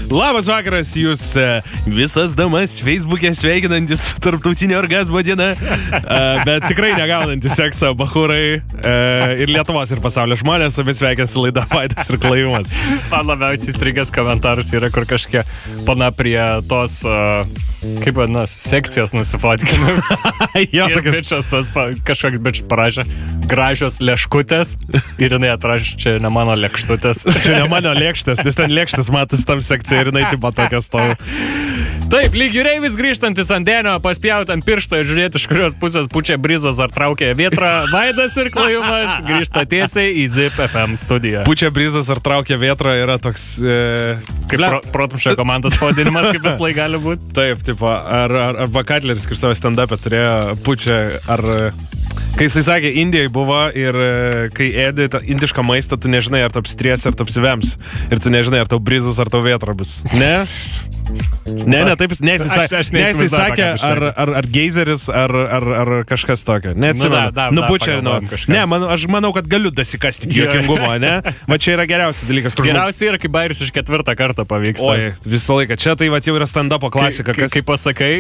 Labas vakaras, jūs visas damas Facebook'e sveikinantis tarptautinio orgazmo diena, bet tikrai negaunantis sekso bachūrai ir Lietuvos ir pasaulio žmonės, o mes sveikinasi laida Vaidas ir Klaivumas. Man labiausiai įstrigęs komentaras yra, kur kažkiek pana prie tos, kaip vadinas, sekcijos nusifotkina. Jo, ir bičias tas kažkoks bičias parašė gražios lėškutės ir jinai atrašė, čia ne mano lėkštutės. Čia ne mano lėkštės, nes ten lėkštės matos tam sekcijai ir jinai tipo tokias tavo. Taip, lyg jūreivis grįžtantis ant denio, paspjauti ant piršto ir žiūrėti, iš kurios pusės pučia brizas ar traukia vėtrą. Vaidas ir Klaivumas grįžta tiesiai į Zip FM studiją. Pučia brizas ar traukia vėtrą yra toks... Kaip protumšio komandos pavadinimas, kaip vis laik gali būti. Taip, tipo, arba Katleris, kur savo stand-up'e turėjo pučia ar... Kai jisai sakė, Indijoje buvo ir kai ėdi indišką maistą, tu nežinai, ar tu apstriesi, ar tu apsivems. Ir tu nežinai, ar tau brizas, ar tau vėtra bus. Ne? Ne, taip jis sakė, ar geizeris, ar kažkas tokio. Neatsimenu. Pučia, ne, aš manau, kad galiu dasikasti juokingumo, ne? Va čia yra geriausias dalykas. Geriausiai yra, kai bairis iš 4. karto pavyksta. Oi, visą laiką. Čia tai va jau yra stand-upo klasika. Kai pasakai...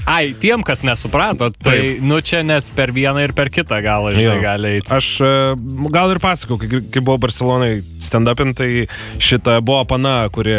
Ai, tiem, kas nesuprato, tai, nu, čia nes per vieną ir per kitą galą, žinai, gali eiti. Aš gal ir pasakau, kai buvau Barcelonai stand-upin, tai šita buvo pana, kuri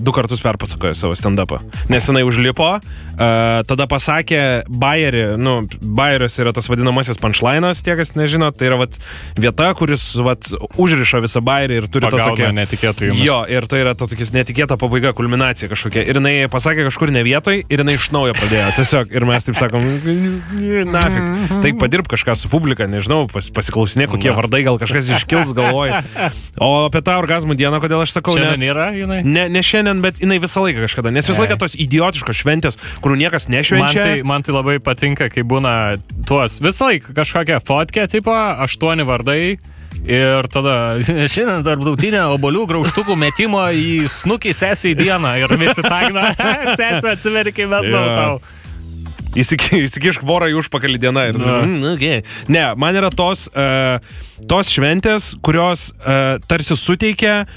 2 kartus perpasakojo savo stand-upą. Nes jinai užlipo, tada pasakė bajerį, nu, bajeris yra tas vadinamasis punchline'as, tie, kas nežino, tai yra vat vieta, kuris vat užriša visą bajerį ir turi to tokia... netikėtų jums. Jo, ir tai yra to tokis netikėta pabaiga, kulminacija kažkokia. Ir jinai pasakė kažkur ne vietoj ir jinai iš naujo pradėjo. Tiesiog, ir mes taip sakom, nafik, taip padirb kažką su publika, nežinau, pasiklausinė, kokie vardai, gal kažkas iškils galvoj. O apie tą orgazmų dieną, kodėl aš sakau, šiandien yra, jinai? Ne šiandien, bet jinai visą laiką kažkada, nes visą laiką tos idiotiškos šventės, kurių niekas nešvenčia. Man tai labai patinka, kai būna tuos visą laiką kažkokia fotkė, tipo 8 vardai. Ir tada šiandien tarptautinė obuolių graužtukų metimo į snukį sesiai dieną ir visi tagina, sesio atsiveri, kai mes tau. Įsikišk vorą į užpakalį dieną. Ir, okay. Ne, man yra tos šventės, kurios tarsi suteikia,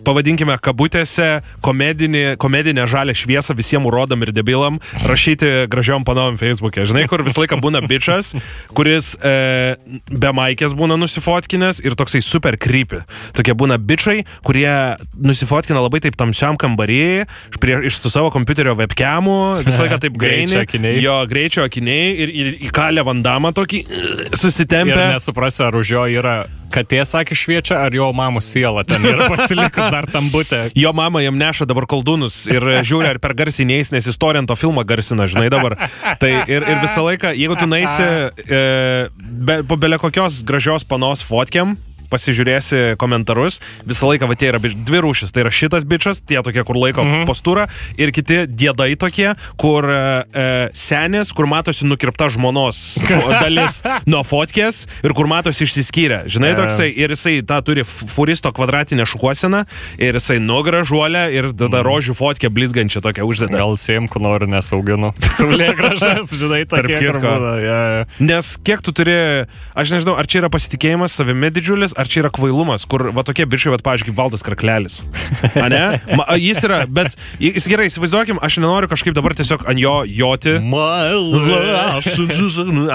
pavadinkime kabutėse, komedinę žalę šviesą visiems urodam ir debilam rašyti gražiom panom Facebook'e. Žinai, kur visą laiką būna bičas, kuris be maikės būna nusifotkinęs ir toksai super creepy. Tokie būna bičai, kurie nusifotkina labai taip tamsiam kambarį, iš su savo kompiuterio webcamu, visą laiką taip greičio akiniai ir įkalė vandamą tokį susitempę. Ir nesuprasi, ar už jo yra katė, sakė, šviečia, ar jo mamos siela ten yra pasilikus dar tam bute. Jo mama jam neša dabar koldūnus ir žiūri, ar per garsiai neis, nes jis Torrento filmą garsina, žinai dabar. Tai ir visą laiką, jeigu tu naisi po bele kokios gražios panos fotkiam, pasižiūrėsi komentarus, visą laiką va tie yra 2 rūšis, tai yra šitas bičas, tie tokie, kur laiko postūrą, ir kiti diedai tokie, kur senis, kur matosi nukirpta žmonos dalis nuo fotkės ir kur matosi išsiskyrę, žinai toksai, ir jisai tą turi furisto kvadratinę šukuoseną ir jisai nugražuolę ir tada rožių fotkę blizgančią tokią uždeda. Gal sėmku nori nesauginu. Saulė gražas, žinai, tokie būna. Nes kiek tu turi, aš nežinau, ar čia yra pasitikėjimas savimi didžiulis, ar čia yra kvailumas, kur va tokie bičiai, va pavyzdžiui, kaip Valdas Kraklelis. Ane? Jis yra, bet jis gerai, įsivaizduokim, aš nenoriu kažkaip dabar tiesiog ant jo joti.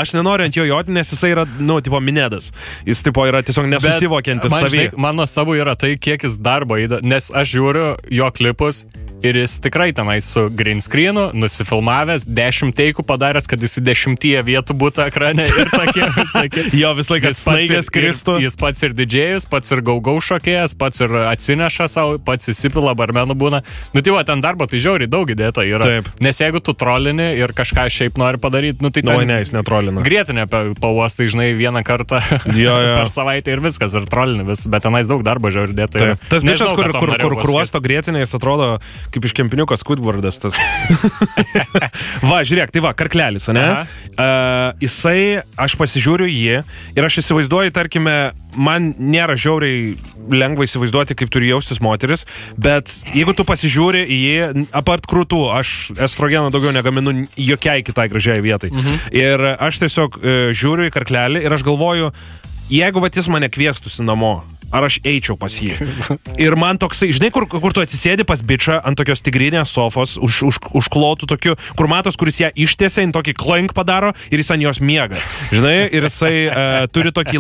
Aš nenoriu ant jo joti, nes jisai yra, nu, tipo Minedas. Jis, tipo, yra tiesiog nesusivokiantis savy. Man nuostabu yra tai, kiek jis darbo įda, nes aš žiūriu jo klipus ir jis tikrai tenai su green screenu nusifilmavęs, 10 teikų padaręs, kad jis į 10 vietų būtų ekrane ir tokie visokie. Jo, vis laikas snaigės kristų. Jis pats ir didžėjus, pats ir gaugau šokėjas, pats ir atsineša savo, pats įsipila, barmenų būna. Nu, tai va, ten darbo tai žiauriai daug įdėta yra. Taip. Nes jeigu tu trolini ir kažką šiaip nori padaryti, nu tai ten... Ne, jis netrolina. Grietinė pauostai, žinai, vieną kartą per savaitę ir viskas, ir trolini vis, bet tenais daug darbo žiauriai įdėta. Tas bičas, kur uosto grietinė, jis atrodo kaip iš kempiniuko Squidwardas tas. Va, žiūrėk, tai va, Karklelis, ne? Jisai, aš pasižiūriu jį ir aš įsivaizduoju, tarkime, man nėra žiauriai lengva įsivaizduoti, kaip turi jaustis moteris, bet jeigu tu pasižiūri į jį, apart krūtų, aš estrogeno daugiau negaminu jokiai kitai gražiai vietai. Ir aš tiesiog žiūriu į Karklelį ir aš galvoju, jeigu vat jis mane kviestųsi namo, ar aš eičiau pas jį. Ir man toksai, žinai, kur tu atsisėdi pas bičą ant tokios tigrinės sofos, užklotų tokiu, kur matos, kuris ją ištiesia, tokį klank padaro ir jis ant jos miega. Žinai, ir jisai turi tokį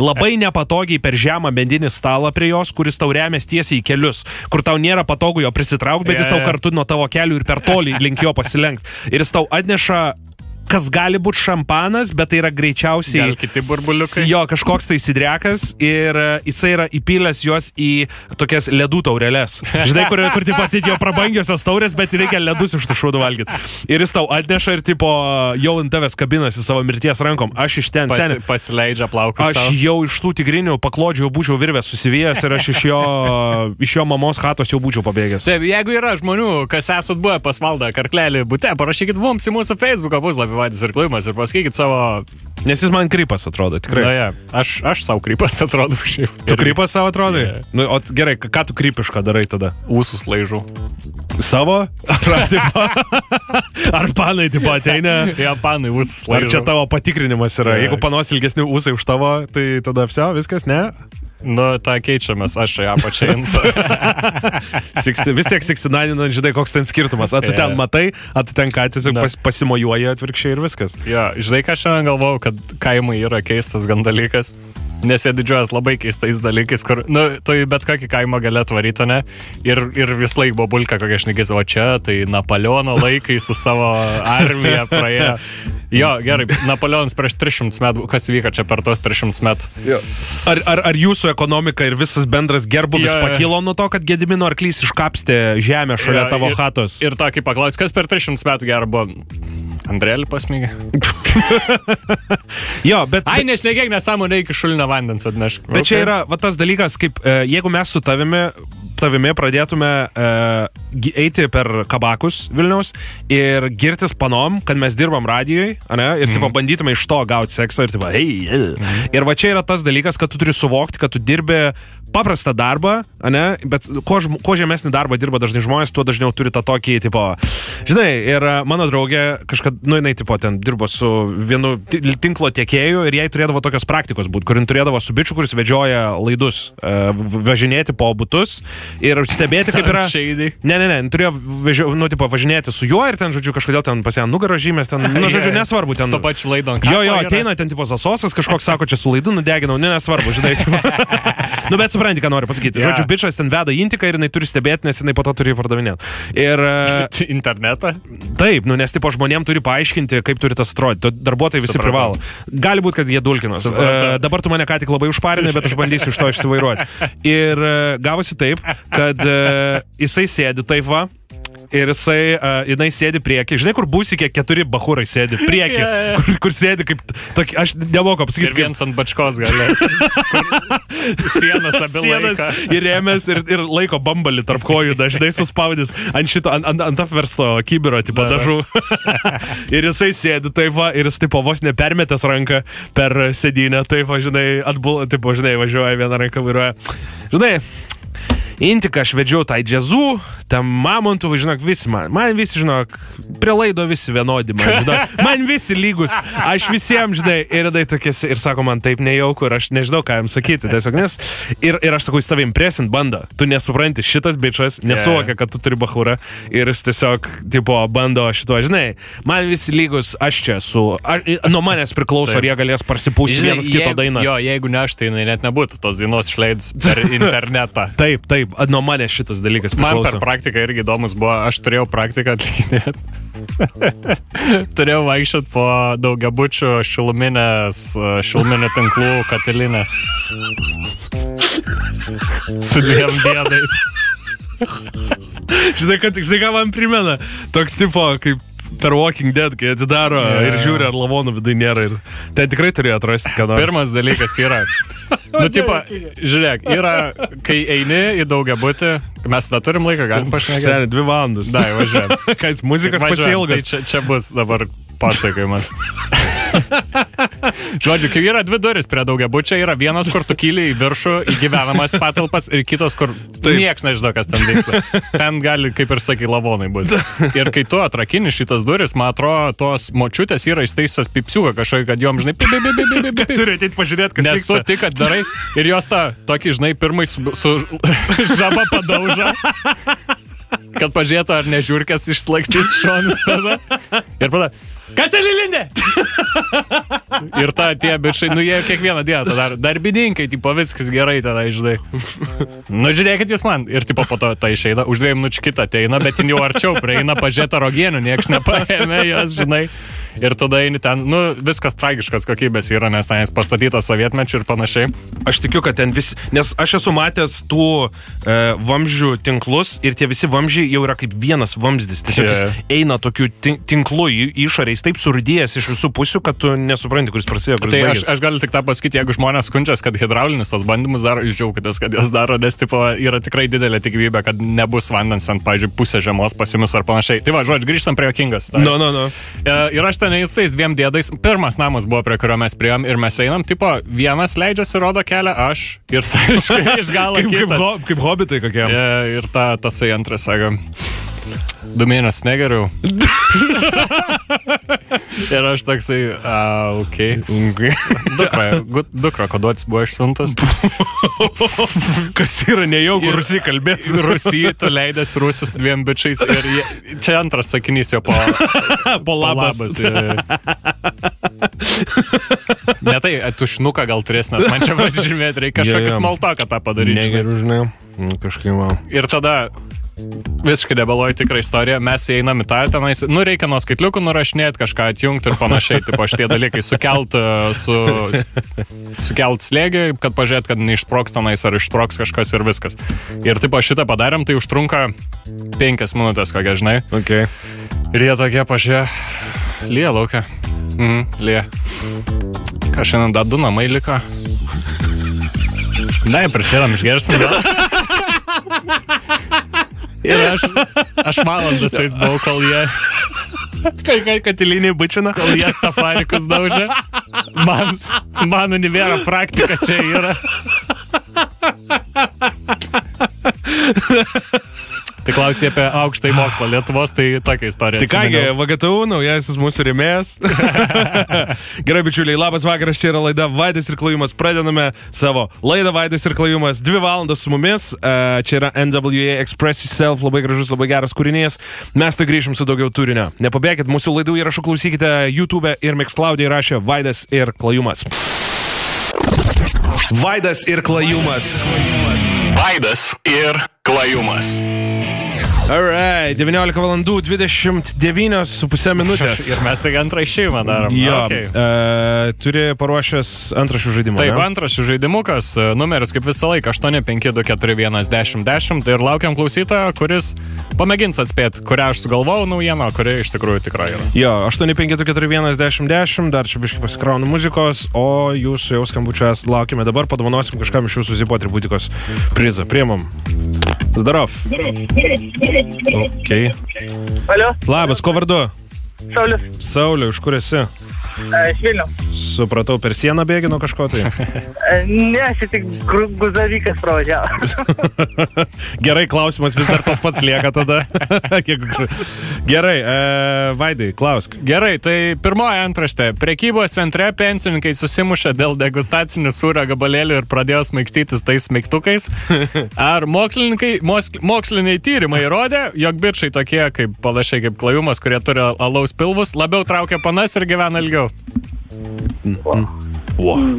labai nepatogiai per žemą bendinį stalą prie jos, kuris tau remės tiesiai į kelius, kur tau nėra patogu jo prisitraukti, bet jis tau kartu nuo tavo kelių ir per tolį link jo pasilenkti. Ir jis tau atneša kas gali būti šampanas, bet tai yra greičiausiai... Gal kiti burbuliukai. Jo, kažkoks tai sidrekas ir jisai yra įpylęs juos į tokias ledų taurelės. Žinai, kur tipo atsit jo prabangiosios taurės, bet reikia ledus iš tų šūdų valgyti. Ir jis tau atneša ir tipo jau ant tavęs kabinasi savo mirties rankom. Aš iš ten seniai. Pasileidžia plaukus. Aš jau iš tų tigrinių paklodžių būčiau virvės susivijęs ir aš iš jo mamos chatos jau būčiau pabėgęs. Taip, jeigu yra žmonių, kas esat buvę pas Valdą Karklelį bute, parašykit mums į mūsų Facebook'o puslapį Vadis ir Klimas ir pasakykit savo... Nes jis man krypas atrodo, tikrai. Na, ja. Aš savo krypas atrodo šiaip. Tu krypas savo atrodai? Yeah. Nu, o gerai, ką tu krypišką darai tada? Ūsus laižau. Savo? Ar panai tipo ateina? Ja, panai ūsus laižau. Ar čia tavo patikrinimas yra? Yeah. Jeigu panos ilgesni ūsai už tavo, tai tada viskas, ne? Nu, tą keičiamės, aš ją pačiai. Vis tiek 69, žinai, koks ten skirtumas. A tu ten matai, a tu ten ką tiesiog pasimojuoja atvirkščiai ir viskas. Jo, žinai, ką šiandien galvojau, kad kaimai yra keistas gan dalykas. Nes jie didžiuojas labai keistais dalykais, kur, nu, tu bet kokį kaimą gali atvaryti, ne? Ir vis laik buvo bulka, kokia šnekės, o čia, tai Napoleono laikai su savo armija praėjo. Jo, gerai, Napoleonas prieš 300 metų, kas vyko čia per tos 300 metų? Jo. Ar jūsų ekonomika ir visas bendras gerbuvis pakilo nuo to, kad Gedimino arklys iškapstė žemę šalia tavo chatos? Ir tokį paklaus, kas per 300 metų gero buvo? Andrėlį pasmygė. Jo, bet... Ai, nešnekėk nesąmonę iki šulinio vandens atnešk. Bet čia yra va, tas dalykas, kaip jeigu mes su tavimi pradėtume eiti per kabakus Vilniaus ir girtis panom, kad mes dirbam radijoj, ir tipo, bandytume iš to gauti seksą ir tipo, Ir va čia yra tas dalykas, kad tu turi suvokti, kad tu dirbi paprastą darbą, bet kuo žemesnį darbą dirba dažnai žmonės, tuo dažniau turi tą tokį, tipo, žinai, ir mano draugė kažkada, jinai, tipo, ten dirbo su vienu tinklo tiekėju ir jai turėdavo tokios praktikos būt, kur turėdavo su bičiu, kuris vedžioja laidus, važinėti po butus ir stebėti, kaip yra... Ne, turėjo važinėti su juo ir ten, žodžiu, kažkodėl ten pas ją nugaro žymės, ten, žodžiu, nesvarbu, ten... Su pačiu laidon. Jo, ateina ten, tipo, Zasosas, kažkoks sako, čia su laidu nudeginau, nesvarbu, žinai, nu, bet supranti, ką noriu pasakyti. Žodžiu, bičas ten veda intiką ir jinai turi stebėti, nes jinai po to turi pardavinėti. Ir... Internetą? Taip, nes tipo žmonėm turi paaiškinti, kaip turi tas atrodyti. Darbuotojai visi privalo. Gali būti, kad jie dulkinos. Dabar tu mane ką tik labai užparinai, bet aš bandysiu iš to išsivairuoti. Ir gavosi taip, kad jisai sėdi taip va. Ir jinai sėdi priekį. Žinai, kur būsi, kiek 4 bachūrai sėdi priekį. Kur sėdi kaip... Tokį, aš nemoku apsakyti. Ir viens ant bačkos gali. Sienas abi laiko. Ir rėmės ir laiko bambalį tarp kojų dažnai suspaudys ant šito, ant apversto kibiro, tipo dažų. Ir jisai sėdi taip va, ir jis tipo vos nepermetęs ranką per sėdynę, taip va, žinai, tipo, žinai, važiuoja vieną ranką vairuoja. Žinai, Intiką aš vedžiau tai džiazų, tam mamontų, žinok, visi man visi, žinok, prie laido visi vienodi, man visi lygus, aš visiems, žinai, ir tai tokie, ir sako, man taip nejauku, ir aš nežinau, ką jam sakyti, tiesiog, nes, ir aš sakau, jis tave impresint bando, tu nesupranti, šitas bičas nesuvokia, kad tu turi bachūrą, ir jis tiesiog, tipo, bando šito, žinai, man visi lygus, aš čia esu, nuo manęs priklauso, ar jie galės parsipūsti vienas kito dainą. Jo, jeigu ne aš, tai net nebūtų tos dainos išleidus per internetą. Taip, nuo manęs šitas dalykas priklauso. Man per praktiką irgi įdomus buvo, aš turėjau praktiką atlikinėti. Turėjau vaikščiot po daugiabučių šiluminių tinklų katilinės. Su 2 dėdais. Žinai, ką man primena? Toks tipo, kaip per Walking Dead, kai atidaro ir žiūri, ar lavonų viduje nėra. Ir ten tikrai turėjo atrasti, ką nors. Pirmas dalykas yra, nu, tipo, žiūrėk, yra, kai eini į daugiabutį, mes tada turim laiką, galim pašnekėti. Seniai, 2 valandas. Dai, važiuojam. Ką jis muzikas pasiilga. Tai čia bus dabar pasakojimas. Žodžiu, kai yra dvi duris prie daugiabučio, yra vienas, kur tu kyli į viršų, į gyvenamas patalpas ir kitos, kur nieks nežino, kas ten vyksta. Ten gali, kaip ir sakai, lavonai būti. Ir kai tu atrakini šitas duris, man atrodo, tos močiutės yra įsteisios pipsiuką kažkokį, kad jom, žinai, turi ateit pažiūrėti, kas nes tu tik, kad darai ir jos tokį, žinai, pirmai su žaba padauža. Kad pažiūrėtų, ar nežiūrkės išslakstys šonus tada. Ir pada, kas ten lilindė? Ir tie bičiai, jie kiekvieną dieną tada darbininkai, tipo, viskas gerai tada, žinai. Žiūrėkit jūs man. Ir tipo, po to išeina, už 2 minučių kitą ateina, bet jin jau arčiau prieina pažiūrėti rogienių, nieks nepaėmė jos, žinai. Ir tada eini ten, viskas tragiškas kokybės yra, nes ten jis pastatytas sovietmečių ir panašiai. Aš tikiu, kad ten visi, nes aš esu matęs tų vamzdžių tinklus ir tie visi vamzdžiai jau yra kaip vienas vamzdis. Tiesiog jis eina tokiu tinklu į išorę, jis taip surdėjęs iš visų pusių, kad tu nesupranti, kuris prasidėjo, kuris baigėsi. Tai aš galiu tik tą pasakyti, jeigu žmonės skundžias, kad hidraulinis tas bandymus daro, jūs džiaukitės, kad jos daro, nes tipo, yra tikrai didelė tikimybė, kad nebus vandens ant, pavyzdžiui, pusę žiemos pasimis ar panašiai. Tai va, žodžiu, grįžtam prie Jokingas. No. Ir aš ten įstais 2 dėdais. Pirmas namas buvo, prie kurio mes priėjom ir mes einam, tipo, vienas leidžiasi, rodo kelią, aš ir iš galo kitas. Kaip hobitai kokie. Ir tasai antras, sako, 2 mėnesius negeriau. Ir aš toksai, okei. Dukra koduotis buvo išsiuntas. Kas yra nejauku Rusijai kalbėti. Rusijai tu leidęs Rusis 2 bičiais ir čia antras sakinys jo po labas. Ne tai, tušinuką gal turės, nes man čia pasižymėti, reikia kažkokį smoltoką tą padaryti. Negeriu, žinai, kažkaip man. Ir tada visiškai debeloji tikra istorija, mes einam į tą tenais, reikia nuo skaitliukų nurašinėti, kažką atjungti ir panašiai, tipo šitie dalykai sukelt slėgį, kad pažiūrėt, kad neišsproks tenais ar išsproks kažkas ir viskas. Ir tipo šitą padarėm, tai užtrunka 5 minutės, kokia, žinai. Okay. Ir jie tokie pažiūrė, lyja laukia. Lyja. Ką šiandien dar 2 namai liko? Na, prisėdam, išgersim. Ir aš valandas jais buvau, kol jie... Katilinį bučina. Kol jie stafarikus daužė. Man univero praktika čia yra. Tai klausė apie aukštąjį mokslą Lietuvos, tai tokia istorija. Tai kągi, VGTU, naujasis mūsų rėmėjas. Gerai, bičiuliai, labas vakaras, čia yra laida Vaidas ir Klajumas. Pradedame savo laidą Vaidas ir Klajumas. 2 valandas su mumis. Čia yra NWA Express Yourself, labai gražus, labai geras kūrinys. Mes tai grįšim su daugiau turinio. Nepabėkit, mūsų laidų įrašų klausykite YouTube ir Mixcloud'e įrašė Vaidas ir Klajumas. Vaidas ir Klajumas. Vaidas ir Klajumas. Alright, 19 valandų 29,5 minutės. Ir mes tik antrą išėjimą darom. Jo, turi paruošęs antrašių žaidimą. Taip, antrašių žaidimukas, numeris kaip visą laiką 852411010 ir laukiam klausytojo, kuris pamėgins atspėti, kurią aš sugalvojau naujieną, kuri iš tikrųjų tikrai yra. Jo, 852411010, dar čia biškai pasikraunu muzikos, o jūsų jau skambučias laukime dabar, padovanosim kažkam iš jūsų Zipo atributikos prizą. Priemam. Zdarov. Okay. Alio. Labas, ko vardu? Saulius. Sauliu, iš kur esi? Iš Vilnių. Supratau, per sieną bėgi nuo kažko tai? Ne, aš tik guzavykas pravažiavo. Gerai, klausimas vis dar tas pats lieka tada. Gerai, Vaidai, klausk. Gerai, tai pirmoji antraštė. Prekybos centre pensininkai susimušė dėl degustacinių sūrio gabalėlių ir pradėjo smaigstytis tais smeigtukais. Ar moksliniai tyrimai įrodė, jog bičai tokie kaip panašiai kaip Klajumas, kurie turi alaus pilvus, labiau traukia panas ir gyvena ilgiau?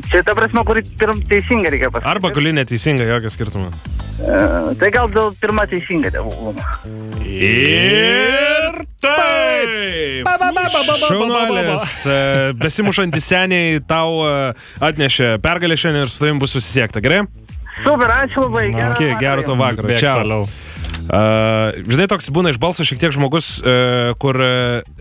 Čia ta prasme, kur teisinga reikia pasakyti. Arba kuri neteisinga, jokio skirtumo. Tai gal dėl pirma teisinga. Ir taip! Šaunuolis, besimušantys seniai tau atnešė pergalę šiandien ir su tavim bus susisiekta, gerai? Super, ačiū labai. Gero to vakaro. Čiau. Žinai, toks būna iš balso šiek tiek žmogus, kur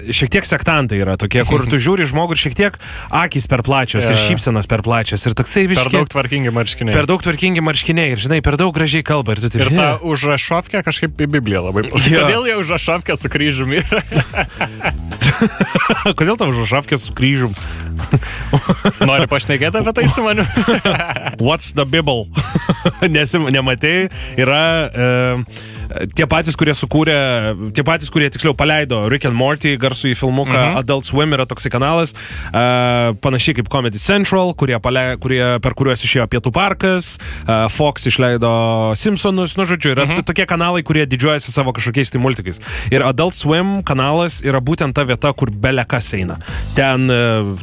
šiek tiek sektantai yra tokie, kur tu žiūri žmogų ir šiek tiek akys per plačios ir šypsenos per plačios. Ir toksai biški... Per daug tvarkingi marškiniai. Per daug tvarkingi marškiniai ir, žinai, per daug gražiai kalba. Ir, ir ta užrašovkė kažkaip į Bibliją labai... Kodėl jau užrašovkė su kryžium yra? Kodėl tau užrašovkė su kryžium? Nori pašnekėti apie tai su maniu? What's the Bible? Nematėjai, yra tie patys, kurie sukūrė, tie patys, kurie tiksliau paleido Rick and Morty garsų į filmuką, Adult Swim yra toksai kanalas, panašiai kaip Comedy Central, per kuriuos išėjo Pietų parkas, Fox išleido Simpsonus, nu žodžiu, yra tokie kanalai, kurie didžiuojasi savo kažkokiais tai multikais. Ir Adult Swim kanalas yra būtent ta vieta, kur belekas eina. Ten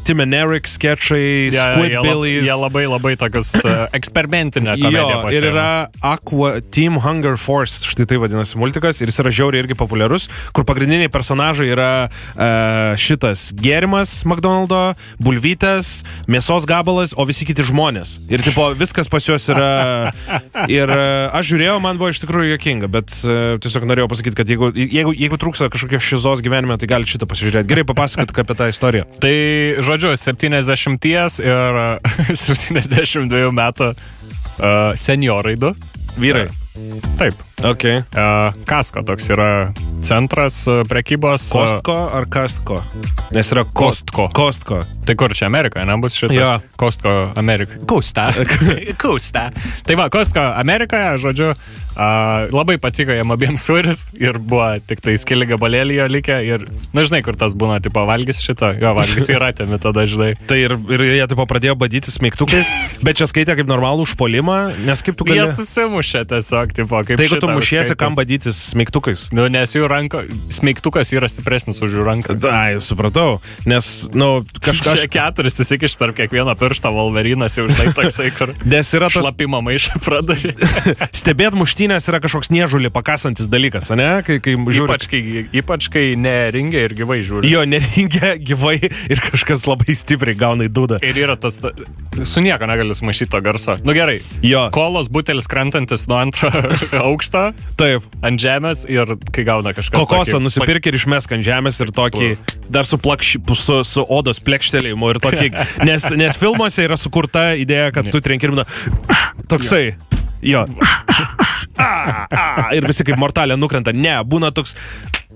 Tim and Eric sketchai, Squidbillies. Jie labai tokius eksperimentinę komediją pasiėmė. Ir yra Aqua Team Hunger Force, štai tai vadinasi multikas, ir jis yra žiauriai irgi populiarus, kur pagrindiniai personažai yra šitas gėrimas McDonald'o, bulvytės, mėsos gabalas, o visi kiti žmonės. Ir tipo, viskas pas juos yra... Ir aš žiūrėjau, man buvo iš tikrųjų juokinga, bet tiesiog norėjau pasakyti, kad jeigu trūksta kažkokios šizos gyvenime, tai gali šitą pasižiūrėti. Gerai, papasakot apie tą istoriją. Tai, žodžiu, 70 ir 72 metų seniorai du. Vyrai. Taip. Okay. Kasko toks yra centras prekybos. Kostko ar Kastko? Nes yra Kostko. Kostko. Tai kur čia Amerikoje, nebus šitas? Jo. Kostko Amerikoje. Kausta. Tai va, Kostko Amerikoje, žodžiu, labai patiko jam abiems sūris ir buvo tik tai skili gabalėlį jo likę ir, na žinai, kur tas būna, tipo, valgys šitą, jo, valgys ir atėmė tada, žinai. Tai ir jie, tipo, pradėjo badyti smeigtukais, bet čia skaitė kaip normalų užpuolimą, nes kaip tu gali... Jie susimušė tiesiog, tipo, kaip tai, jeigu tu mušiesi, kam badytis smeigtukais? Nu, nes jų ranko, smeigtukas yra stipresnis už jų ranką. Ai, supratau, nes, nu, Čia 4 įsikiš tarp kiekvieno piršto Wolverinas jau žinai toksai, kur šlapimo maišą pradarė. Stebėt muštynės yra kažkoks niežulį pakasantis dalykas, ne? Kai žiūri. Ypač kai neringė ir gyvai žiūri. Jo, neringė gyvai ir kažkas labai stipriai gauna į dūdą. Ir yra tas, su nieko negali sumaišyti to garso. Nu gerai, jo. Kolos butelis krentantis nuo antro aukšto. Taip. Ant žemės ir kai gauna kažkas. Kokosą nusipirk ir išmesk ant žemės ir tokį, dar su odos plekštelėjimu ir tokį, nes filmuose yra sukurta idėja, kad tu trenki ir būna toksai. Jo. Ir visi kaip mortalė nukrenta. Ne, būna toks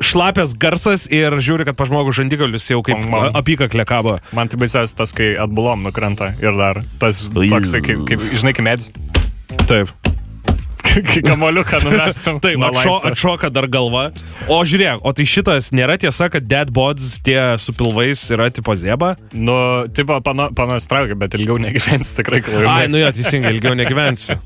šlapės garsas ir žiūri, kad pa žmogų žandikaulis jau kaip apykaklė kabo. Man tai baisiausia tas, kai atbulom nukrenta ir dar tas toksai, kaip žinai, kaip medis. Taip. Kai kamoliuką numestam. Taip, atšoka dar galva. O žiūrėk, o tai šitas nėra tiesa, kad dead bods tie su pilvais yra tipo zeba? Nu, tipo panos traukia, bet ilgiau negyvensi tikrai. Ai, nu jo, teisingai, ilgiau negyvensiu.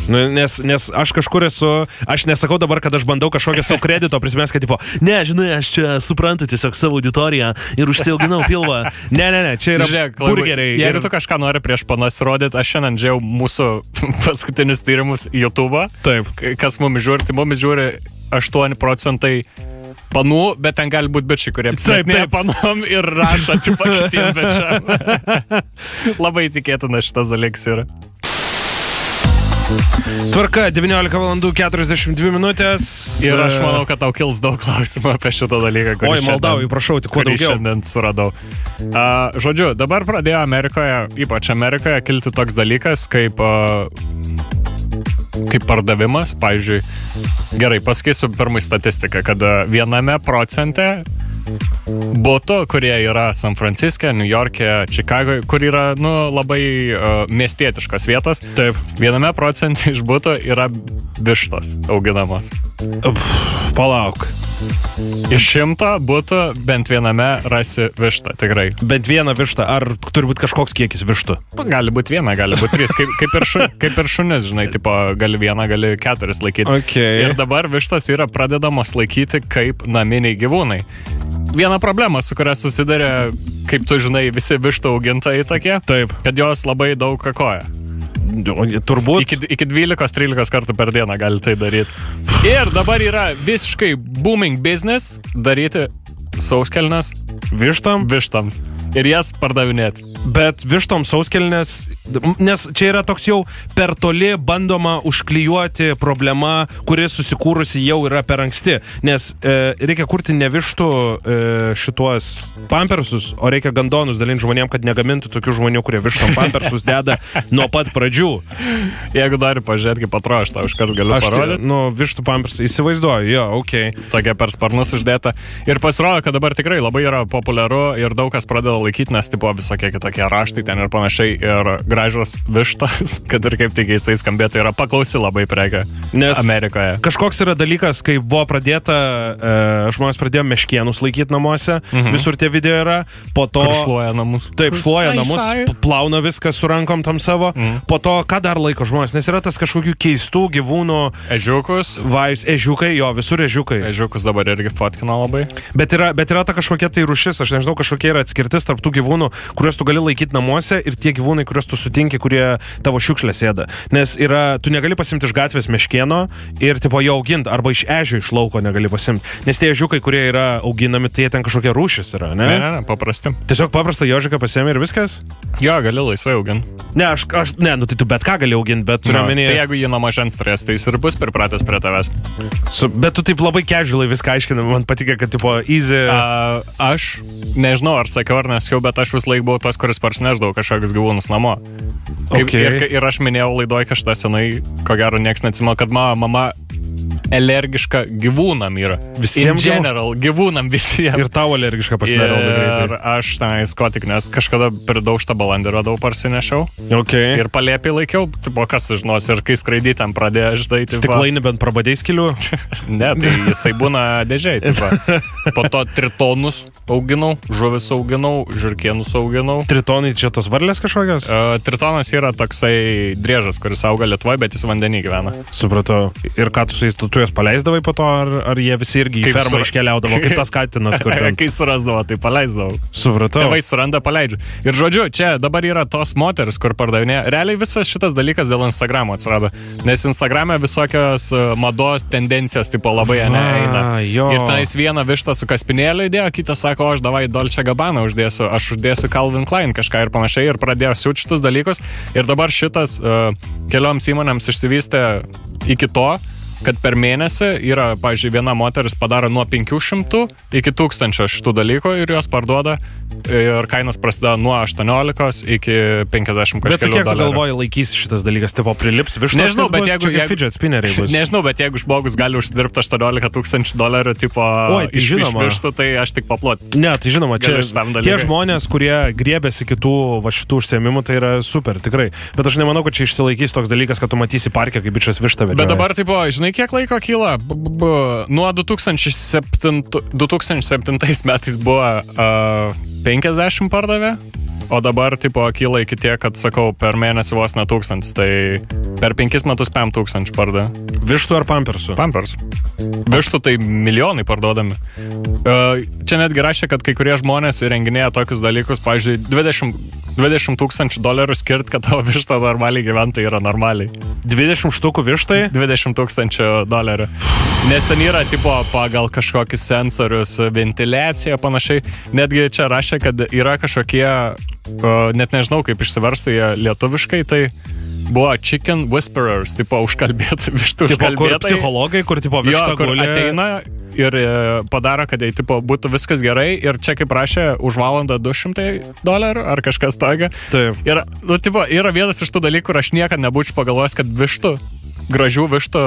Nu, nes aš kažkur esu, aš nesakau dabar, kad aš bandau kažkokią savo kredito prisimės, kad tipo, ne, žinai, aš čia suprantu tiesiog savo auditoriją ir užsiauginau pilvą. Ne, čia yra burgeriai. Jeigu tu kažką nori prieš panas rodyti, aš šiandien žiūrėjau mūsų paskutinius tyrimus YouTube'ą. Taip. Kas mumis žiūri, tai mumis žiūri 8% panų, bet ten gali būti bičiai, kurie apsimetinėja panom ir rašo tipo kitiem bičiam. Labai tikėtina šitas dalykas yra. Tvarka, 19:42 minutės. Ir aš manau, kad tau kils daug klausimų apie šitą dalyką, kurį maldauju, prašau, tik kuo daugiau. Šiandien suradau. Žodžiu, dabar pradėjo Amerikoje, ypač Amerikoje, kilti toks dalykas, kaip pardavimas. Pavyzdžiui, gerai, pasakysiu pirmai statistiką, kad 1% butų, kurie yra San Franciske, New York'e, Čikagoje, kur yra, labai miestietiškos vietos. Taip. 1% iš butų yra vištos auginamos. Palauk. Iš 100 butų bent viename rasi vištą, tikrai. Bent vieną vištą, ar turi būti kažkoks kiekis vištų? Gali būti viena, gali būti 3, kaip ir šunis, žinai, tipo, gali 1, gali 4 laikyti. Okay. Ir dabar vištos yra pradedamos laikyti kaip naminiai gyvūnai. Viena problema, su kuria susidarė, kaip tu žinai, visi vištų augintojai tokie, taip, kad jos labai daug kakoja. Turbūt. Iki 12-13 kartų per dieną gali tai daryti. Ir dabar yra visiškai booming business daryti sauskelnes vištams ir jas pardavinėti. Bet vištom sauskelnės, nes čia yra toks jau per toli bandoma užklijuoti problema, kuri susikūrusi jau yra per anksti. Nes reikia kurti ne vištų šituos pampersus, o reikia gandonus dalinti žmonėm, kad negamintų tokių žmonių, kurie vištom pampersus deda nuo pat pradžių. Jeigu nori pažiūrėti, kaip atrodo, aš tau iškart galiu parodyti. Vištų pampersai, įsivaizduoju, jo, okei. Tokia per sparnus uždėta. Ir pasirodo, kad dabar tikrai labai yra populiaru ir daug kas pradeda laikyti, nes tipo visokie kitokie raštai ten ir panašiai, ir gražios vištos, kad ir kaip tik keistai skambėtų, yra paklausi labai prekė Amerikoje. Kažkoks yra dalykas, kai buvo pradėta, žmonės pradėjo meškienus laikyti namuose, visur tie video yra, po to... Šluoja namus. Taip, šluoja namus, plauna viską su rankom tam savo, po to, ką dar laiko žmonės, nes yra tas kažkokių keistų gyvūnų... Ežiukus. Vajus, ežiukai, jo, visur ežiukai. Ežiukus dabar irgi fotkina labai. Bet yra ta kažkokia tai rūšis, aš nežinau, kažkokia yra atskirtis tarp tų gyvūnų, kuriuos tu gali laikyti namuose ir tie gyvūnai, kuriuos tu sutinki, kurie tavo šiukšlės ėda. Nes tu negali pasimti iš gatvės meškėno ir tipo jo auginti, arba iš ežio iš lauko negali pasimti. Nes tie ežiukai, kurie yra auginami, tai ten kažkokia rūšis yra, ne? Ne, paprasti. Tiesiog paprastą jožiką pasiemi ir viskas? Jo, gali laisvai auginti. Tai tu bet ką gali auginti, bet turiu omenyje. Tai jeigu jį nuo mažens turės, tai jis ir bus pripratęs prie tavęs. Bet tu taip labai casually viską aiškini, man patikė, kad tipo easy. Aš nežinau, ar sakiau ar nesakiau, bet aš vis laik buvau tas, kuris parsineždavau kažkokius gyvūnus namo. Ir aš minėjau laidoj kažką senai, ko gero nieks neatsimena, kad mama alergiška gyvūnam yra. Visiems? In general, gyvūnam visiems. Ir tau alergiška pasidarė labai greitai. Ir aš tenais ko tik, nes kažkada pridaužtą balandį radau, parsinešiau. Okay. Ir palėpiai laikiau, tipo, kas sužinos, ir kai skraidyti ten pradėjo, žinai, tipo... Stiklainį bent prabadėjai skilių? Ne, tai jisai būna dėžiai, tipo. Po to tritonus auginau, žuvis auginau, žiurkėnus auginau. Tritonai čia tos varlės kažkokios? Tritonas yra toksai driežas, kuris auga Lietuvoje, bet jis vandenį gyvena. Supratau. Ir ką tu su jais, tu juos paleisdavai po to, ar jie visi irgi į fermą iškeliaudavo, kaip tas katinas, kur ten... Kai surasdavo, tai paleisdavau. Supratau. Tėvai suranda, paleidžiu. Ir žodžiu, čia dabar yra tos moteris, kur pardavinė. Realiai visas šitas dalykas dėl Instagramo atsirado. Nes Instagrame visokios mados tendencijos, tipo, labai eina. Ir tenais vieną vištą su kaspinėliu įdėjo, kitas sako, aš davai Dolce Gabbana uždėsiu, aš uždėsiu Calvin Klein kažką ir panašiai. Ir pradėjo siūt šitus dalykus. Ir dabar šitas kelioms įmonėms išsivystė iki to, kad per mėnesį yra, pavyzdžiui, viena moteris padaro nuo 500 iki 1000 šitų dalykų ir jos parduoda ir kainos prasideda nuo 18 iki 50 kažkelių dolerių. Bet kiek tu galvoji laikysi šitas dalykas, tipo prilips vištos? Nežinau, bet jeigu fidget spinneriai bus. Nežinau, bet jeigu žmogus gali užsidirbti 18 $18,000 tipo iš vištų, tai aš tik paplot. Ne, tai žinoma, čia tie žmonės, kurie griebėsi kitų va šitų užsiėmimų, tai yra super, tikrai. Bet aš nemanau, kad čia išsilaikys toks dalykas, kad tu matysi parke, kaip bičas vištą vedžioja. Bet dabar, tipo, žinai, kiek laiko kyla? Nuo 2007 metais buvo 50 pardavė, o dabar, tipo, kyla iki tiek, kad, sakau, per mėnesį vos ne 1000, tai per 5 metus 5000 pardavė. Vištų ar pampersų? Pampersų. Vištų tai milijonai parduodami. Čia netgi rašė, kad kai kurie žmonės įrenginėja tokius dalykus, pavyzdžiui, $20,000 skirt, kad tavo višta normaliai gyventų yra normaliai. 20 štukų vištai? $20,000. Nes ten yra, tipo, pagal kažkokius sensorius, ventiliacija, panašiai. Netgi čia rašė, kad yra kažkokie, net nežinau, kaip išsiverstų jie lietuviškai, tai buvo chicken whisperers, tipo, užkalbėti, vištų užkalbėtai. Tipo, kur psichologai, kur, tipo, višta kur ateina ir padaro, kad jai, tipo, būtų viskas gerai. Ir čia, kaip rašė, už valandą $200 ar kažkas tokia. Taip. Ir, nu, tipo, yra vienas iš tų dalykų, kur aš niekada nebūčiau pagalvojęs, kad gražių vištų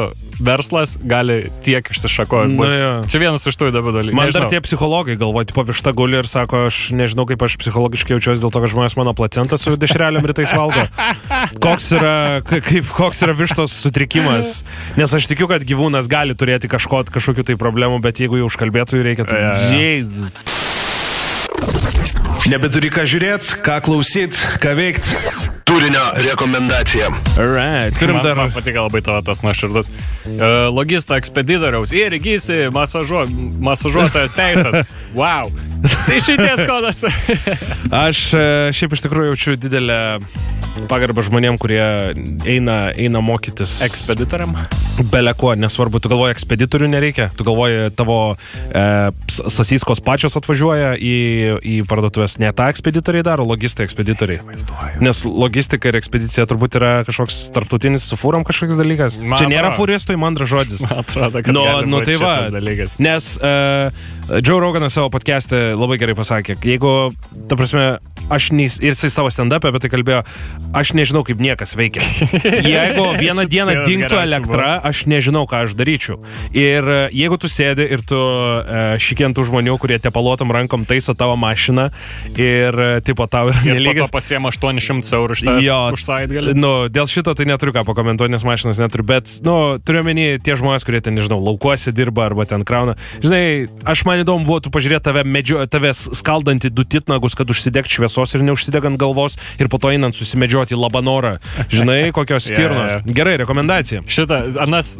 verslas gali tiek išsišakojęs būti. Čia vienas iš tų įdomių dalykų. Man dar tie psichologai galvoja, tipo, višta guli ir sako, aš nežinau, kaip aš psichologiškai jaučiuosi dėl to, kad žmonės mano placentą su dešrelėm rytais valgo. Koks yra vištos sutrikimas? Nes aš tikiu, kad gyvūnas gali turėti kažkokių tai problemų, bet jeigu jau užkalbėtų, reikia... Jėzus. Nebeturi ką žiūrėt, ką klausyt, ką veikt. Turinio rekomendacija. Alright. Man patika labai tavo tas nuoširdus. Logisto ekspeditoriaus ir įgysi masažuotojas teisės. Wow. Tai šities kodas. Aš šiaip iš tikrųjų jaučiu didelę Pagarbą žmonėm, kurie eina mokytis. Ekspeditoriam? Beleko, nesvarbu, tu galvoji, ekspeditorių nereikia, tu galvoji, tavo sasyskos pačios atvažiuoja į parduotuvės. Ne tą ekspeditoriai daro, logistai ekspeditoriai. Nes logistika ir ekspedicija turbūt yra kažkoks tarptautinis su fūrom kažkoks dalykas. Čia nėra fūristui, mandras žodis. Man atrodo, kad gali būti šitas dalykas. Nes Joe Roganas savo podcast'e labai gerai pasakė, jeigu, ta prasme, ir jisai savo stand-up'e apie tai kalbėjo, aš nežinau, kaip niekas veikia. Jeigu vieną dieną dingtų elektra, aš nežinau, ką aš daryčiau. Ir jeigu tu sėdi ir tu šikientų žmonių, kurie tepaluotam rankom taiso tavo mašiną ir tipo tau yra nelygas. Ir po to pasiema 800 eurų už savaitgalį. Dėl šito tai neturiu ką pakomentuoti, nes mašinas neturiu, bet, turiu omeny tie žmonės, kurie ten, nežinau, laukuose dirba arba ten krauna. Žinai, man įdomu buvo tu pažiūrėti tave skaldantį du titnagus, kad užsidegti šviesos ir neužsidegant galvos ir po to einant susimedžioti labanorą. Žinai, kokios stirnos. Gerai, rekomendacija. Šitą, nors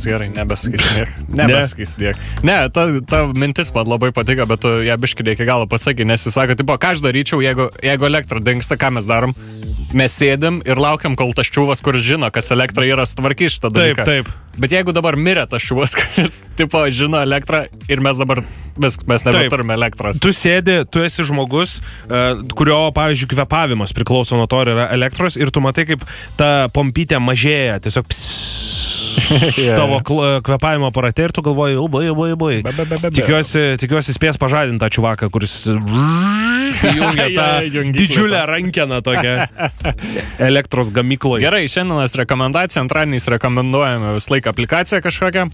gerai, nebeskaisdėk. Ne, ta mintis man labai patiko, bet ją biškį reikia galo pasakyti, nes jis sako, tipo, ką aš daryčiau, jeigu elektra dingsta, ką mes darom? Mes sėdim ir laukiam, kol tas čiūvas, kuris žino, kas elektra yra, sutvarkys šitą dalyką. Taip. Bet jeigu dabar mirė tas čiūvas, kuris, tipo, žino elektrą ir mes dabar mes nebeturime elektros. Tu sėdi, tu esi žmogus, kurio, pavyzdžiui, kvepavimas priklauso nuo to, ar yra elektros ir tu matai, kaip ta pompytė mažėja, tiesiog tavo kvepavimo aparate ir tu galvoji, bai. Tikiuosi spės pažadinti tą čiuvaką, kuris jungia tą didžiulę rankeną tokią elektros gamykloje. Gerai, šiandienas rekomendacija, antradieniais rekomenduojame vis laiką aplikaciją kažkokią.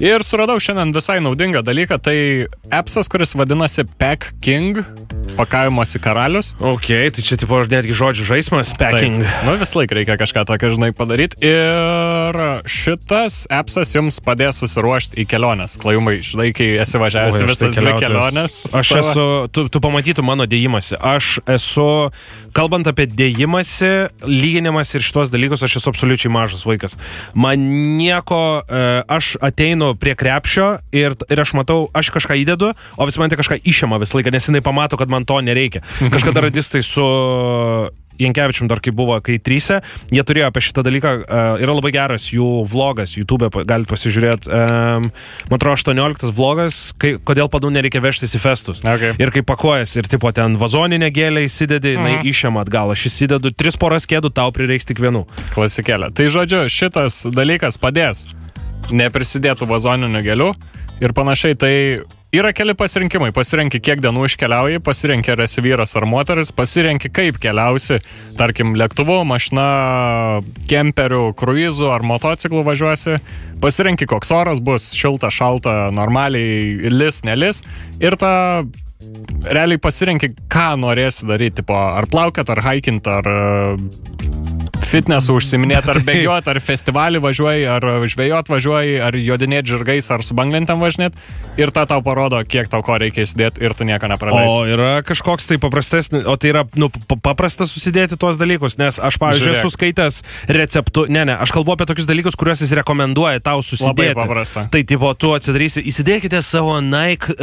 Ir suradau šiandien visai naudingą dalyką, tai appsas, kuris vadinasi Pack King, pakavimosi karalius. Ok, tai čia tipo netgi žodžių žaismas, packing. Vis laik reikia kažką tokio, žinai, padaryti. Ir šitas appsas jums padės susiruošti į keliones. Klajumai, žinai, kai esi važiavęs visas dvi keliones. Aš esu, tu pamatytum mano dėjimąsi. Aš esu, kalbant apie dėjimąsi, lyginimas ir šitos dalykus, aš esu absoliučiai mažas vaikas. Man nieko, aš ateinu prie krepšio ir aš matau, aš kažką įdedu, o vis man tai kažką išima visą laiką, nes jinai pamato, kad man to nereikia. Kažkada radistai su Jankevičium dar kai buvo, kai tryse, jie turėjo apie šitą dalyką, yra labai geras jų vlogas, YouTube galite pasižiūrėti, man atrodo 18 vlogas, kodėl padų nereikia vežtis į festus. Okay. Ir kai pakuojas ir tipo ten vazoninę gėlę įsidedi, jinai išima atgal, aš įsidedu 3 poras kėdų, tau prireiks tik vienų. Klasikėlė. Tai žodžiu, šitas dalykas padės neprisidėtų vazoninių gėlių ir panašiai, tai yra keli pasirinkimai. Pasirenki, kiek dienų iškeliauji, pasirenki, ar esi vyras ar moteris, pasirenki, kaip keliausi, tarkim, lėktuvu, mašina, kemperiu, kruizu ar motociklu važiuosi, pasirenki, koks oras bus, šilta, šalta, normaliai, lis, nelis, ir ta realiai pasirenki, ką norėsi daryti, tipo, ar plaukiat, ar haikint, ar fitnesų užsiminėt, ar bėgiot, ar festivalį važiuoji, ar žvejot važiuoji, ar jodinėt žirgais, ar su banglentėm važinėt. Ir ta tau parodo, kiek tau ko reikia įsidėti ir tu nieko nepraleisi. O yra kažkoks tai paprastesnis, o tai yra paprasta susidėti tuos dalykus, nes aš, pavyzdžiui, esu skaitęs receptų, aš kalbu apie tokius dalykus, kuriuos jis rekomenduoja tau susidėti. Labai paprasta. Tai tipo, tu atsidarysi, įsidėkite savo Nike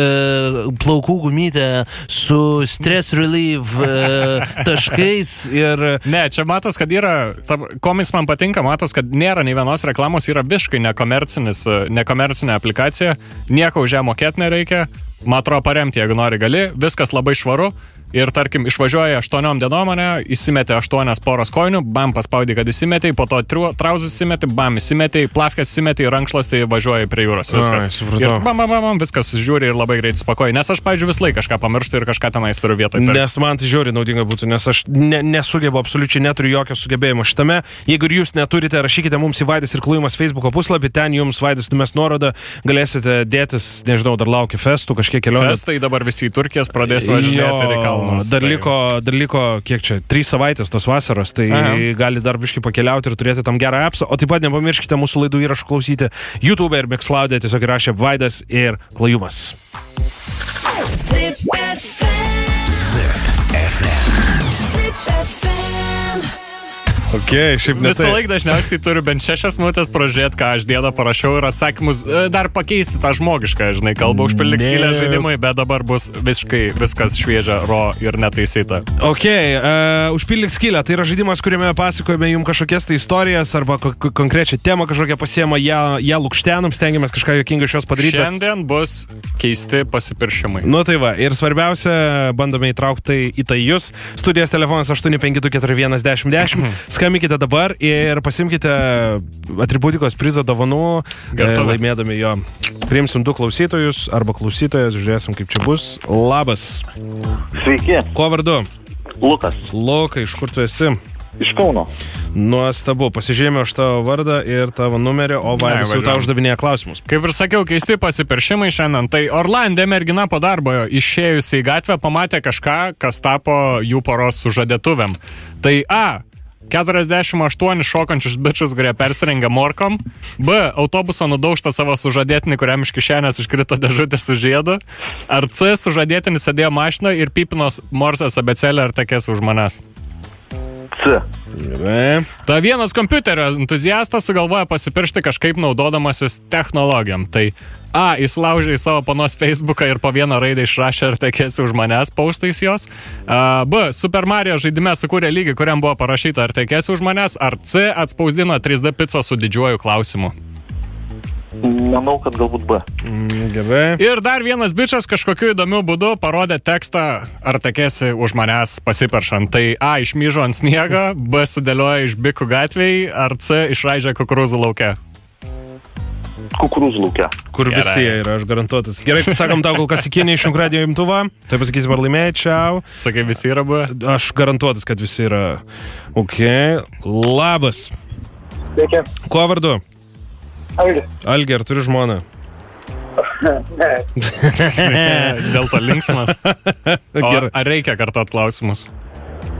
plaukų gumytę su stress relief taškais ir... Ne, čia matos, kad yra komis man patinka, matos, kad nėra nei vienos reklamos, yra visiškai nekomercinė aplikacija, nieko už ją mokėti nereikia, man atrodo paremti, jeigu nori gali, viskas labai švaru ir tarkim išvažiuoja 8 dienom, įsimetė 8 poros kojinių, bam, paspaudė, kad įsimetė, po to trauzas įsimetė, bam, įsimetė, plafkės įsimetė, rankšlas, tai važiuoja prie jūros, viskas. Ir bam, viskas žiūri ir labai greit spakoja, nes aš, pavyzdžiui, vis laik kažką pamirštu ir kažką tenais turiu vietoj. Nes man tai žiūri naudinga būtų, nes aš nesugebu, absoliučiai neturiu jokio sugebėjimo šitame. Jeigu ir jūs neturite, rašykite mums į Vaidas ir Klajumas Facebook'o puslapį, ten jums Vaidas numes nuorodą, galėsite dėtis, nežinau, dar laukia festų, kažkiek kelionės. Festai dabar visi į Turkijas pradės važinėti ir kalnus. Dar liko, kiek čia, 3 savaitės tos vasaros, tai gali dar biškai pakeliauti ir turėti tam gerą appsą, o taip pat nepamirškite mūsų laidų įrašų klausyti YouTube ir Mixcloud'e, tiesiog įrašė Vaidas ir Klajumas. Zip FM. Okay, šiaip ne. Visą laiką dažniausiai turiu bent 6 minutės pražiūrėti, ką aš dieną parašiau ir atsakymus dar pakeisti tą žmogišką, žinai, kalbą užpildyk skylę žaidimui, bet dabar bus visiškai viskas šviežia, ir netaisyta. Užpildyk skylę, tai yra žaidimas, kuriame pasakojame jums kažkokias tai istorijas arba konkrečią temą kažkokią pasiema, ją lukštenam, stengiamės kažką juokingo iš jos padaryti. Šiandien bus keisti pasipiršimai. Nu tai va, ir svarbiausia, bandome įtraukti į tai jūs. Studijos telefonas 852411010. Skambykite dabar ir pasimkite atributikos prizą dovanų, laimėdami jo. Priimsim 2 klausytojus arba klausytojas, žiūrėsim, kaip čia bus. Labas. Sveiki. Kuo vardu? Lukas. Lukai, iš kur tu esi? Iš Kauno. Nuostabu, pasižymėjau aš tavo vardą ir tavo numerį, o Vaidas jau tau uždavinėja klausimus. Kaip ir sakiau, keisti pasipiršimai šiandien. Tai Orlande mergina po darbo išėjusi į gatvę pamatė kažką, kas tapo jų poros sužadėtuvėm. Tai A. 48 šokančius bičius, kurie persirengia morkom. B. Autobuso nudaužta savo sužadėtinį, kuriam iš kišenės iškrito dėžutė su žiedu. Ar C. Sužadėtinis sėdėjo mašinoje ir pypinos Morsės abėcėlę ar tekės už manęs. C. Ta vienas kompiuterio entuziastas sugalvoja pasipiršti kažkaip naudodamasis technologijom. Tai A. Įsilaužė į savo panos Facebooką ir po vieną raidę išrašė ar tekėsi už manęs paustais jos. B. Super Mario žaidime sukūrė lygį, kuriam buvo parašyta ar tekėsi už manęs. Ar C. Atspausdino 3D pizzą su didžiuoju klausimu. Manau, kad galbūt B. Gerai. Ir dar vienas bičas kažkokiu įdomiu būdu parodė tekstą ar tekėsi už manęs pasiperšant. Tai A. Išmyžo ant sniego, B. Sudėlioja iš bikų gatvėj, ar C. Išraižė kukurūzų lauke. Kukurūzų lauke. Kur Gerai. visi jie yra, aš garantuotas. Gerai, sakom tau kol kas iki neišjunk radijo imtuvą. Tai pasakysim ar laimėjai, čiau. Sakai, visi yra B? Aš garantuotas, kad visi yra. Ok, labas. Sveiki. Kuo vardu? Algi. Algi, ar turi žmoną? Ne. Dėl to linksmas. O Gerai. ar reikia kartot klausimus?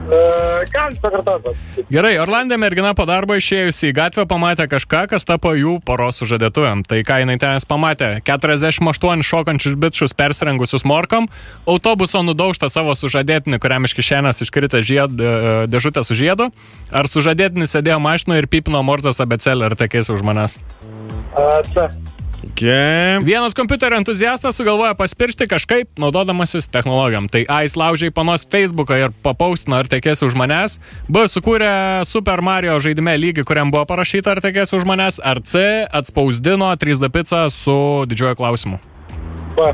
Ką pakartoti? Gerai, Orlande mergina po darbo išėjusi į gatvę pamatė kažką, kas tapo jų poros sužadėtuvėm. Tai ką jinai tenais pamatė? 48 šokančius bičius persirengusius morkom, autobuso nudaužtą savo sužadėtinį, kuriam iš kišenės iškrita dėžutė su žiedu, ar sužadėtinis sėdėjo mašinoje ir pypino Morsės abėcėlę ar tekėsi už manęs? C. Okay. Vienas kompiuterio entuziastas sugalvoja paspiršti kažkaip, naudodamasis technologijom. Tai A. Įsilaužė į panos Facebooką ir papaustino ar tekėsi už manęs. B. Sukūrė Super Mario žaidime lygį, kuriam buvo parašyta ar tekėsi už manęs. Ar C. Atspausdino 3D pizzą su didžiuoju klausimu. B.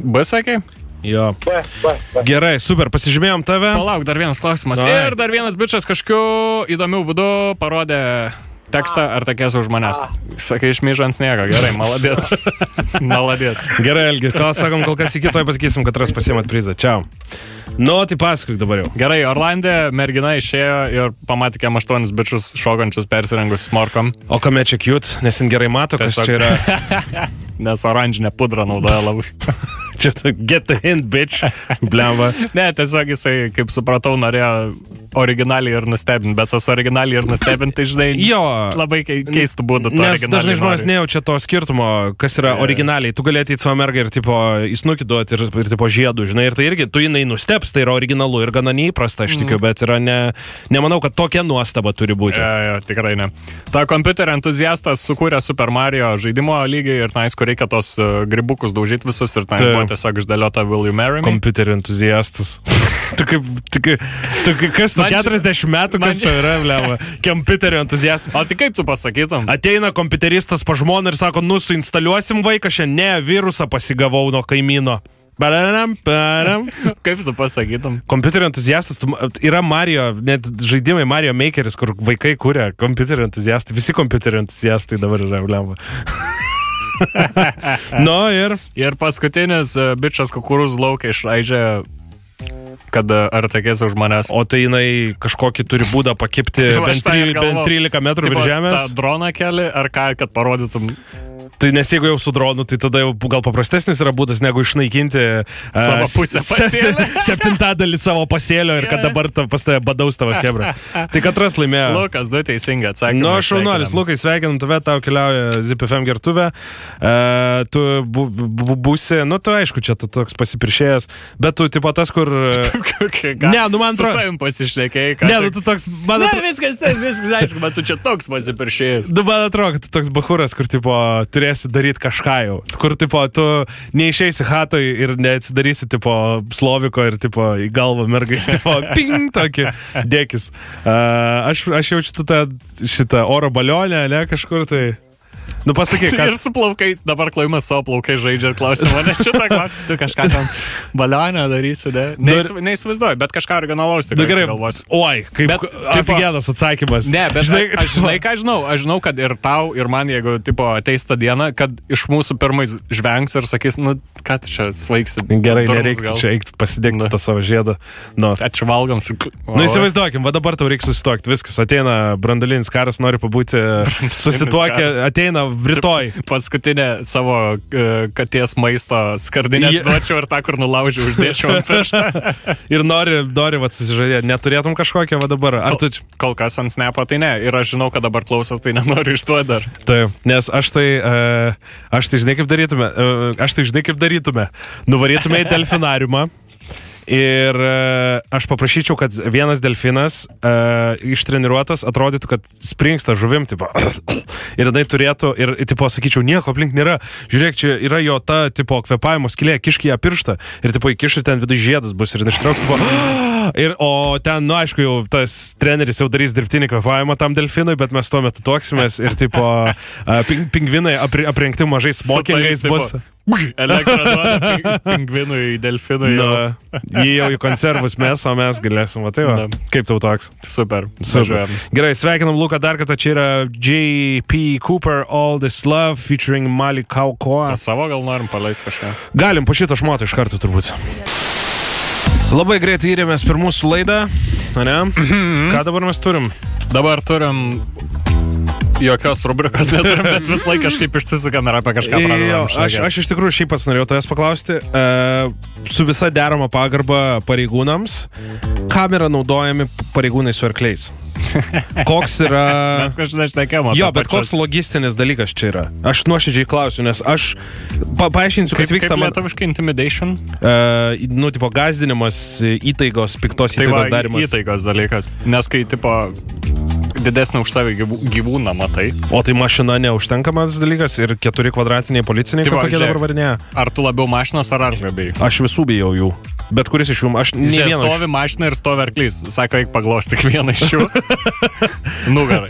B sakė? Jo. B. Gerai, super, pasižymėjom tave. Palauk, dar vienas klausimas. Ai. Ir dar vienas bičas kažkokiu įdomiu būdu parodė tekstą ar tekėsi už manęs. Sakai, išmyžo ant sniego. Gerai, maladėt. Maladėt. Gerai, Elgi, ką sakom, kol kas iki toj pasakysim, kad ras pasiemat prizą. Čiau. Nu, tai pasakyk dabar jau. Gerai, Orlande mergina išėjo ir pamatė 8 bičius šokančius persirengus morkom. O kame čia cute, nes jin gerai mato, kas Tiesiog. čia yra. Nes oranžinę pudrą naudoja labai. Čia get the hint, bitch. Blemba. Ne, tiesiog jisai, kaip supratau, norėjo originaliai ir nustebinti, bet tas originaliai ir nustebinti, tai žinai, Jo. labai keistų būdų. Nes dažnai žmonės nejaučia to skirtumo, kas yra originaliai. Tu galėtum į savo mergą ir tipo įsnukį duoti ir tipo žiedų, žinai, ir tai irgi, tu jinai nusteps, tai yra originalu ir gana neįprasta, aš tikiu, bet yra nemanau, kad tokia nuostaba turi būti. Jo, tikrai ne. Ta kompiuterio entuziastas sukūrė Super Mario žaidimo lygį ir tenais, kur reikia tos grybukus daužyti visus ir tenais buvo tiesiog išdėliota Will You Marry Me? Kompiuterio entuziastas. Tu kas tu 40 metų, kas tu yra, blema? Kompiuterio entuziastas. O tai kaip tu pasakytum? Ateina kompiuteristas pa žmoną ir sako, nu suinstaliuosim vaiką šiandien, ne, virusą pasigavau nuo kaimyno. Param. Kaip tu pasakytum? Kompiuterio entuziastas, yra Mario, net žaidimai Mario Makeris, kur vaikai kūrė kompiuterio entuziastai, visi kompiuterio entuziastai dabar yra, blema. Nu Ir paskutinis bičas kukurūzų laukia išraižė, kad ar tekėsi už manęs. O tai jinai kažkokį turi būdą pakipti bent 13 metrų virš žemės. Ta droną keli, ar ką, kad parodytum Tai nes jeigu jau su dronu, tai tada jau gal paprastesnis yra būdas, negu išnaikinti Savo pusę pasėlio. 7% savo pasėlio ir kad dabar pas tave badaus tavo chebra. Tai Katras laimėjo. Lukas, du teisingai atsakymai. Nu, šaunuolis, Lukai, sveikinam tave, tau keliauja ZipFM gertuvė. Tu būsi, nu, tu aišku, čia tu toks pasipiršėjęs, bet tu tipo tas, kur... Ne, nu, man atrodo... Su savim pasišnekėjai, Ne, nu, tu toks... Ne, viskas aišku, bet tu čia toks pasipiršėjęs. Nu, man atrodo, kad tu toks bachuras, kur, tipo, turėsi daryti kažką jau. Kur, tipo, tu neišeisi hatoj ir neatsidarysi, tipo, sloviko ir, tipo, į galvą mergai, tipo, ping, tokį dėkis. Aš jaučiu šitą oro balionę, ne, kažkur tai... Nu, pasakyk, kad... Ir su plaukais, dabar Klojimas savo plaukai žaidžia ir klausia mane šitą klausimą. Tu kažką tam balionę darysi, ne? Neįsivaizduoju, bet kažką originalaus tikrai gerai galvos. Oi, kaip aфиgenas atsakymas. Ne, bet aš žinai, ką žinau. Aš žinau, kad ir tau, ir man, jeigu tipo ateis tą dieną, kad iš mūsų pirmai žvengs ir sakys, nu, ką tu čia svaigsi. Gerai, nereikia čia eikti pasidėkti tą savo žiedą. Nu. Atšivalgam. Nu, įsivaizduokim, va dabar tau reikia susituokti, viskas. Ateina branduolinis karas, nori pabūti susituokę, ateina rytoj. Paskutinę savo katės maisto skardinę duočiau ir tą, kur nulaužiau, uždėčiau ant pirštą. Ir nori va susižadėti. Neturėtum kažkokią va dabar? Kol kas ant snepo, tai ne. Ir aš žinau, kad dabar klausos, tai nenoriu išduoti dar. Taip, nes aš tai žinai kaip darytume. Nuvarytume į delfinariumą. Ir aš paprašyčiau, kad vienas delfinas ištreniruotas atrodytų, kad springsta žuvim, tipo, ir jinai turėtų, ir tipo, sakyčiau, nieko aplink nėra. Žiūrėk, čia yra jo ta, tipo, kvėpavimo skylė, kišk ją pirštą, ir tipo, įkiš ir ten viduje žiedas bus, ir ištrauks, tipo, o ten, nu, aišku, jau tas treneris jau darys dirbtinį kvėpavimą tam delfinui, bet mes tuo metu tuoksimės ir, tipo, pingvinai aprengti mažais smokingais bus. Elektrą duoda pingvinui, delfinui. Jį jau į konservus mes, o mes galėsim. Va, tai va. Kaip tau toks? Super. Gerai, sveikinam Luką dar kartą. Čia yra J.P. Cooper, All This Love, featuring Mali Kauko. Savo gal norim paleisti kažką? Galim, po šito šmoto iš karto turbūt. Labai greitai įrėmės per mūsų laidą. Ne? Ką dabar mes turim? Dabar turim... Jokios rubrikos neturim, bet vis laik kažkaip išsisukam ir apie kažką pradedam. Aš iš tikrųjų šiaip pats norėjau tavęs paklausti. Su visa derama pagarba pareigūnams, kam yra naudojami pareigūnai su arkliais? Koks yra... Mes kažkaip šnekėjom. Jo, bet koks logistinis dalykas čia yra? Aš nuoširdžiai klausiu, nes aš paaiškinsiu, kas vyksta... Kaip lietuviškai intimidation? Nu, tipo, gazdinimas, įtaigos, piktos įtaigos darimas. Įtaigos dalykas. Nes kai, tipo... didesnį už savį gyvūną matai. O tai mašina neužtenkamas dalykas ir 4 kvadratiniai policiniai, kokie dabar varinėja? Ar tu labiau mašinas ar arklio bijai? Aš visų bijau jų. Bet kuris iš jų? Aš ne vieną. Stovi mašina ir stovi arklys. Sako, eik paglosti tik vieną iš jų. Nugarą.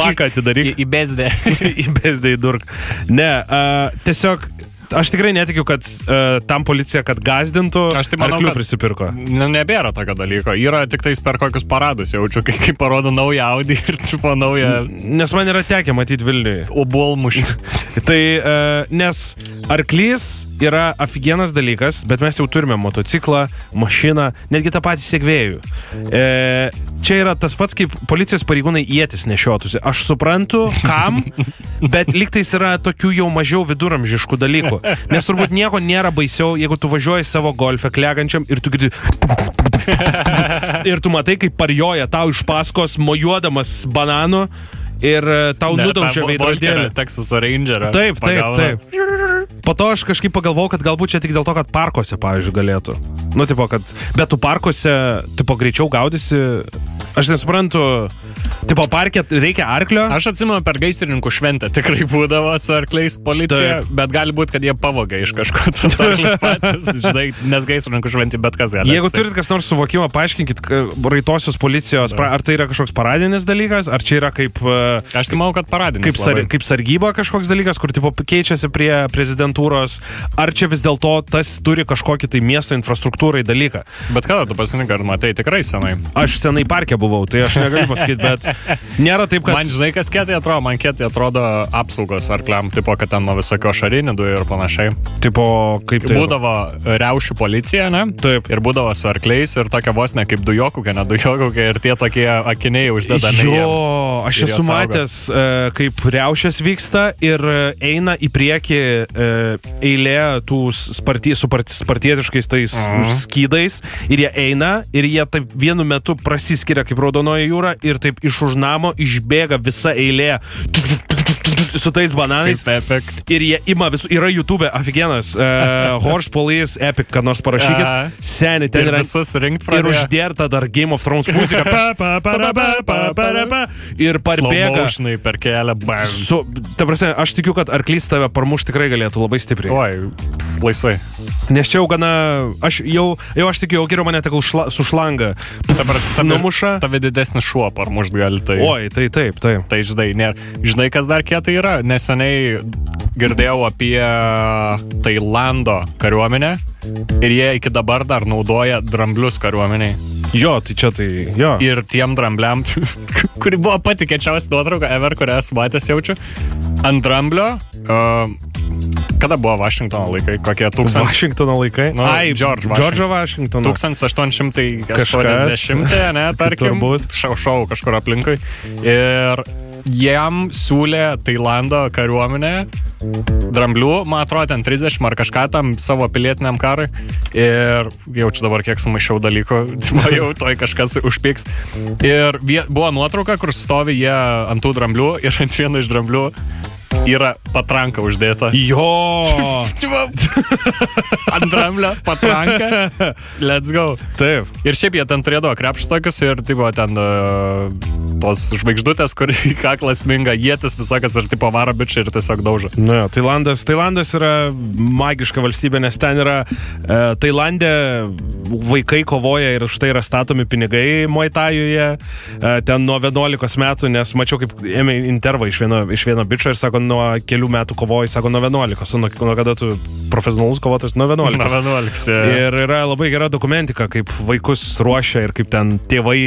Baką atidaryk. Į bezdę. Į bezdę įdurk. Ne, tiesiog... Aš tikrai netikiu, kad tam policija, kad gazdintų, arklių prisipirko. Nebėra tokio dalyko. Yra tik tais per kokius paradus jaučiu, kai parodo naują Audi ir tipo naują... Nes man yra tekę matyti Vilniuje. Obuolmušį. Tai, nes arklys yra aфиgenas dalykas, bet mes jau turime motociklą, mašiną, netgi tą patį segvėjų. Čia yra tas pats, kaip policijos pareigūnai ietis nešiotųsi. Aš suprantu, kam, bet lygtais yra tokių jau mažiau viduramžiškų dalykų. Nes turbūt nieko nėra baisiau, jeigu tu važiuoji savo golfe klegančiam ir tu girdi... ir tu matai, kaip parjoja tau iš paskos mojuodamas bananu ir tau nudaužia veidrodėlį. Texas Rangerą. Taip. Po to aš kažkaip pagalvojau, kad galbūt čia tik dėl to, kad parkuose, pavyzdžiui, galėtų. Nu, tipo, kad... Bet tu parkuose, tipo, greičiau gaudysi... Aš nesuprantu... Tipo, parke reikia arklio? Aš atsimenu per gaisrininkų šventę. Tikrai būdavo su arkliais policija, bet gali būti, kad jie pavogia iš kažko tas arklis patys. Žinai, nes gaisrininkų šventė bet kas gali. Jeigu turit kas nors suvokimą, paaiškinkit raitosios policijos, ar tai yra kažkoks paradinis dalykas, ar čia yra kaip... Aš tai manau, kad paradinis. Kaip sargyba kažkoks dalykas, kur tipo keičiasi prie prezidentūros, ar čia vis dėlto tas turi kažkokį tai miesto infrastruktūrą kultūrai dalyką. Bet kada tu pasininkai, ar matai tikrai senai? Aš senai parke buvau, tai aš negaliu pasakyti, bet nėra taip, kad... Man žinai, kas kietai atrodo? Man kietai atrodo apsaugos arkliam, tipo, kad ten nuo visokio šarinių dujų ir panašiai. Tipo, kaip tai... Būdavo riaušių policija, ne? Taip. Ir būdavo su arkliais ir tokia vos ne kaip dujokukė, ne dujokukė ir tie tokie akiniai uždedami. Jo, aš esu matęs, kaip riaušės vyksta ir eina į priekį eilė tų spartietiškais tais skydais ir jie eina ir jie taip vienu metu prasiskiria kaip Raudonoji jūra ir taip iš už namo išbėga visa eilė su tais bananais. Ir jie ima visų, yra YouTube aфиgenas, Horse Police Epic, kad nors parašykit, seni, ten yra ir uždėrta dar Game of Thrones muzika. Ir parbėga. Per kelią, ta prasme, aš tikiu, kad arklys tave parmuš tikrai galėtų labai stipriai. Oi, laisvai. Nes čia jau gana, aš tikiu, jau geriau mane tegul su šlanga numuša. Tave didesnis šuo parmušt gali tai. Oi, tai taip. Tai žinai, kas dar kietai yra? Neseniai girdėjau apie Tailando kariuomenę ir jie iki dabar dar naudoja dramblius kariuomeniai. Jo, tai čia tai, jo. Ir tiem drambliam, kuri buvo pati kečiausia nuotrauka ever, kurią esu matęs jaučiu, ant dramblio, kada buvo Vašingtono laikai? Kokie 1000? Vašingtono laikai? Nu, Džordžo Vašingtono. 1880, ne, tarkim, šau kažkur aplinkui. Ir jam siūlė Tailando kariuomenė dramblių, man atrodo, ten 30 ar kažką tam savo pilietiniam karui. Ir jaučiu dabar, kiek sumaišiau dalykų, jau toj kažkas užpiks. Ir buvo nuotrauka, kur stovi jie ant tų dramblių ir ant vieno iš dramblių yra patranka uždėta. Jo! Ant dramblio patranka. Let's go. Taip. Ir šiaip jie ten turėdavo krepšį tokius ir tipo ten tos žvaigždutės, kur į kaklą sminga, ietis visokas ir tipo varo bičiai ir tiesiog daužo. Na, Tailandas yra magiška valstybė, nes ten yra Tailande vaikai kovoja ir štai yra statomi pinigai Muaytajuje, ten nuo 11 metų, nes mačiau, kaip ėmė intervą iš vieno bičio ir sako, nuo kelių metų kovoji, sako, nuo 11. Nuo kada tu profesionalus kovotojas? Nuo 11. Nuo 11, Ir yra labai gera dokumentika, kaip vaikus ruošia ir kaip ten tėvai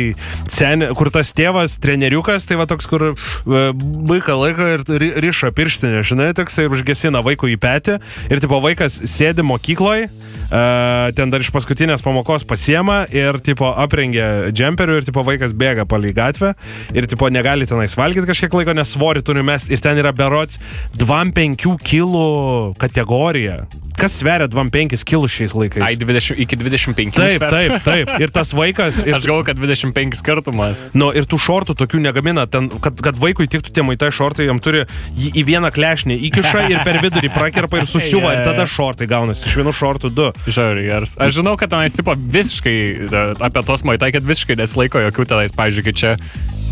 kur tas tėvas, treneriukas, tai va toks, kur vaiką laiko ir riša pirštinė, žinai, toks ir užgesina vaikų į petį ir tipo vaikas sėdi mokykloje, ten dar iš paskutinės pamokos pasiema ir tipo aprengia džemperių ir tipo vaikas bėga palei gatvę ir tipo negali tenais valgyti kažkiek laiko, nes svorį turi mest ir ten yra berods 25 kilų kategorija. Kas sveria 25 kilų šiais laikais? Ai, iki 25 Taip. Ir tas vaikas... Aš galvoju, kad 25 skirtumas. Nu, ir tų šortų tokių negamina, ten, kad vaikui tiktų tie Muay Thai šortai, jam turi į vieną klešnį įkiša ir per vidurį prakerpa ir susiuva ir tada šortai gaunasi. Iš vienų šortų 2. Žiauriai geras. Aš žinau, kad tenais tipo visiškai apie tos Muay Thai, kad visiškai nesilaiko jokių tenais, pavyzdžiui, kai čia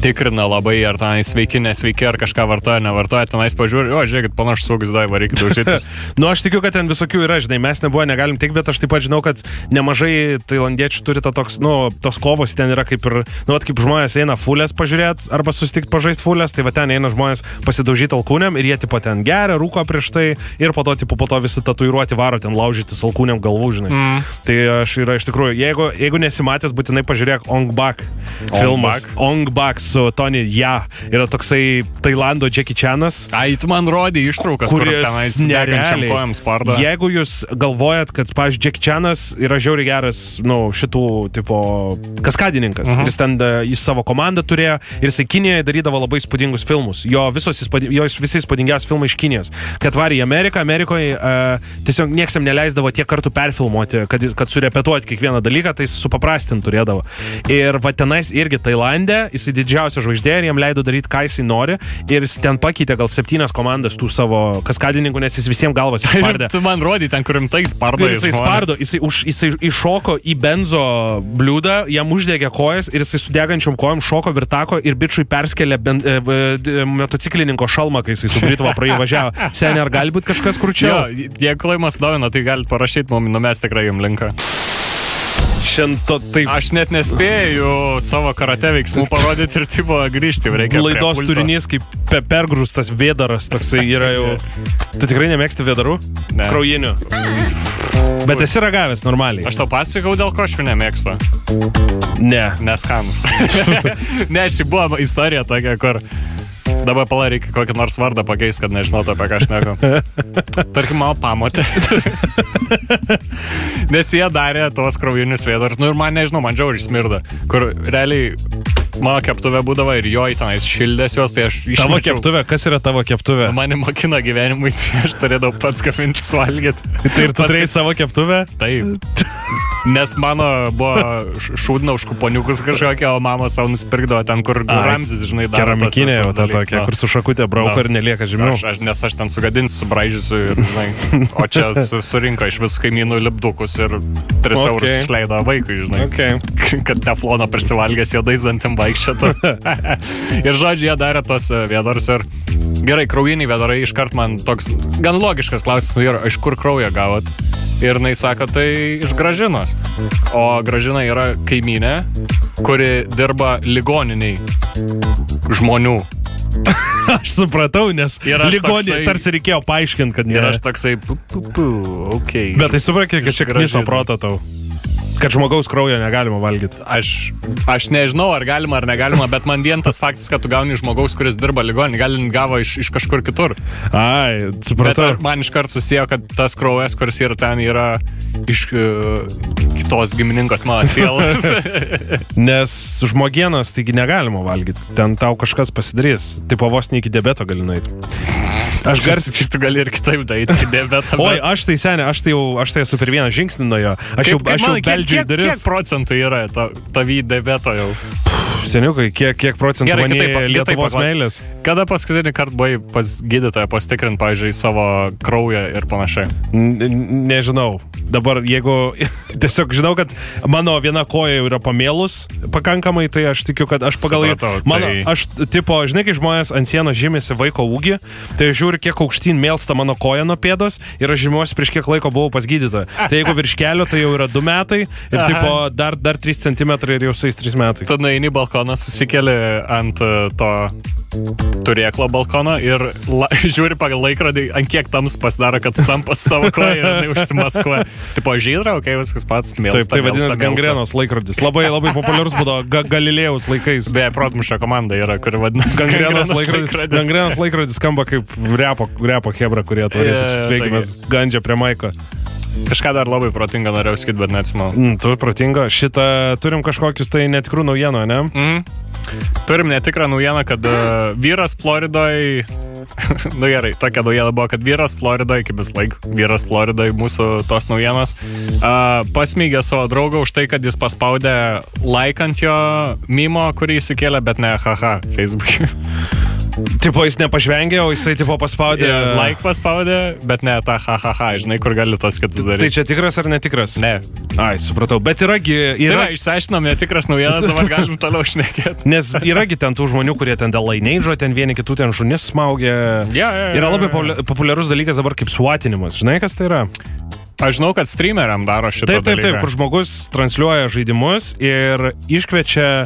tikrina labai, ar tenais sveiki, nesveiki, ar kažką vartoja, nevartoja, tenais pažiūri, žiūrėkit, panašus saugus, varykit daužytis. Nu, aš tikiu, kad ten visokių yra, žinai, mes negalim tik, bet aš taip pat žinau, kad nemažai tailandiečių turi tos kovos, ten yra kaip ir, kaip žmonės eina fulės pažiūrėti, arba susitikti pažaisti fulės, tai va ten eina žmonės pasidaužyti alkūnėm ir jie tipo ten geria, rūko prieš tai ir po to visi tatuiruoti varo ten laužyti alkūnėm galvų, žinai. Tai aš yra iš tikrųjų, jeigu nesimatęs, būtinai pažiūrėk Ong Bak filmas. Ong Bak su Tony Ja. Yra toksai Tailando Jackie Chanas. Ai, tu man rodė ištraukas, kur tenais degančiam kojam spardo. Jeigu jūs galvojat, kad, pavyzdžiui, Jackie Chanas yra žiauriai geras, šitų tipo kaskadininkas. Jis ten jis savo komandą turėjo ir jisai Kinijoje darydavo labai įspūdingus filmus. Jo visi įspūdingiausi filmai iš Kinijos. Kad varė į Amerikoje tiesiog nieks jam neleisdavo tiek kartų perfilmuoti, kad surepetuoti kiekvieną dalyką, tai supaprastinti turėdavo. Ir va tenais irgi Tailande, jisai didžiausia žvaigždė ir jam leido daryti, ką jisai nori. Ir jis ten pakeitė gal 7 komandas tų savo kaskadininkų, nes jis visiems galvas išspardė. Tu man rodė ten, kur rimtai spardo. Ir jisai spardo, jisai iššoko į benzo bliūdą, jam uždegė kojas ir jisai su degančiom kojom šoko virtako ir bičiui perskelė motociklininko šalmą, kai jisai su Britva praįvažiavo. Seniai, ar gali būti kažkas krūčiau? Jo, jeigu klaimas dovina, tai galite parašyti mums, mes tikrai jums linką. Šiandien taip. Aš net nespėjau savo karate veiksmų parodyti ir tipo grįžti. Reikia Laidos turinys kaip pergrūstas vėdaras toksai yra jau. Tu tikrai nemėgsti vėdarų? Ne. Kraujinių. Bet esi ragavęs normaliai. Aš tau pasakau, dėl ko aš jų nemėgstu. Ne. Neskanus. Ne, ši buvo istorija tokia, kur dabar reikia kokį nors vardą pakeisti, kad nežinotų, apie ką aš neku. Tarkim, mano pamotė. Nes jie darė tuos kraujinius vėdarus. Nu ir man, nežinau, man žiauriai smirda. Kur realiai mano keptuvė būdavo ir jo į tenais šildės jos, tai aš išmečiau. Tavo keptuvė? Kas yra tavo keptuvė? Mane mokino gyvenimui, tai aš turėdavau pats gaminti suvalgyti. Tai ir tu turėjai savo keptuvę? Taip. Nes mano buvo šūdina už kuponiukus kažkokia, o mama savo nusipirkdavo ten, kur Ramzis, žinai, daro. Keramikinė jau ta tokia, kur su šakutė brauko ir nelieka žymių. Nes aš ten sugadinsiu, subraižysiu ir, žinai, o čia surinko iš visų kaimynų lipdukus ir 3 eurus išleido vaikui, žinai. Kad teflono prisivalgęs juodais dantim vaikščiotų. Ir žodžiu, jie darė tos vėdarus ir gerai, kraujiniai vėdarai iškart man toks gan logiškas klausimas, yra, iš kur kraują gavot? Ir jinai sako, tai iš Gražinos. O Gražina yra kaimynė, kuri dirba ligoniniai žmonių. Aš supratau, nes ligonį tarsi reikėjo paaiškinti, kad ne. Ir aš toksai, okei. Bet tai suprakė, kad čia kniso proto tau. Kad žmogaus kraujo negalima valgyti. Aš nežinau, ar galima ar negalima, bet man vien tas faktas, kad tu gauni žmogaus, kuris dirba ligoninį, gal gavo iš kažkur kitur. Ai, supratau. Bet man iškart susijo, kad tas kraujas, kuris yra ten, yra iš kitos gimininkos mano sielos. Nes žmogienos taigi negalima valgyti. Ten tau kažkas pasidarys. Tipo vos ne iki diabeto gali nueiti. Aš garsiai. Tu gali ir kitaip daryti iki diabeto. Oi, aš tai senė, aš tai esu per vieną žingsnį nuo jo. Aš jau beldžiu į duris. Kiek procentų yra tavy diabeto jau? Seniukai, kiek procentų manyje Lietuvos meilės? Kada paskutinį kartą buvai pas gydytoją pasitikrint, pavyzdžiui, savo kraują ir panašiai? Nežinau. Dabar, jeigu tiesiog žinau, kad mano viena koja jau yra pamėlus pakankamai, tai aš tikiu, kad aš pagal aš, tipo, žinai, kai žmonės ant sienos žymėsi vaiko ūgį, tai aš žiūriu, kiek aukštyn mėlsta mano koja nuo pėdos ir aš žymiuosi, prieš kiek laiko buvau pas gydytoją. Tai jeigu virš kelio, tai jau yra 2 metai ir tipo, dar 3 cm ir jau sueis 3 metai. Tu nueini į balkoną, susikeli ant to turėklo balkono ir žiūri pagal laikrodį, ant kiek tams pasidaro, kad stampas tavo koja ir neužsimaskuoja. Tipo, žydra, viskas pats mėlsta. Taip, tai vadinasi gangrenos laikrodis. Labai populiarus būdavo Galilėjaus laikais. Beje, Protmušio komanda yra, kuri vadinasi gangrenos laikrodis. Gangrenos laikrodis skamba kaip repo hebra, kurie turėtų sveikimas gandžia prie maiko. Kažką dar labai protinga norėjau sakyti, bet neatsimenu. Tu protinga. Šitą turim kažkokius tai netikrų naujienų, ne? Turim netikrą naujieną, kad vyras Floridoje, nu gerai, tokia naujiena buvo, kad vyras Floridoje, kaip vis laik, vyras Floridoje mūsų tos naujienos, pasmygė savo draugą už tai, kad jis paspaudė like ant jo mimo, kurį įsikėlė, bet ne haha Facebook'e. Tipo, jis nepažvengė, o jisai tipo paspaudė... Like paspaudė, bet ne tą ha, žinai, kur gali tos kitus daryti. Tai čia tikras ar netikras? Ne. Ai, supratau, bet yragi... Tai išsiaiškinom netikras naujienas, dabar galim toliau šnekėti. Nes yragi ten tų žmonių, kurie ten dėl lainėidžo, ten vieni kitų ten šunis smaugia. Yra labai populiarus dalykas dabar kaip swatinimas. Žinai, kas tai yra? Aš žinau, kad streameriam daro šitą dalyką. Taip, kur žmogus transliuoja žaidimus ir iškviečia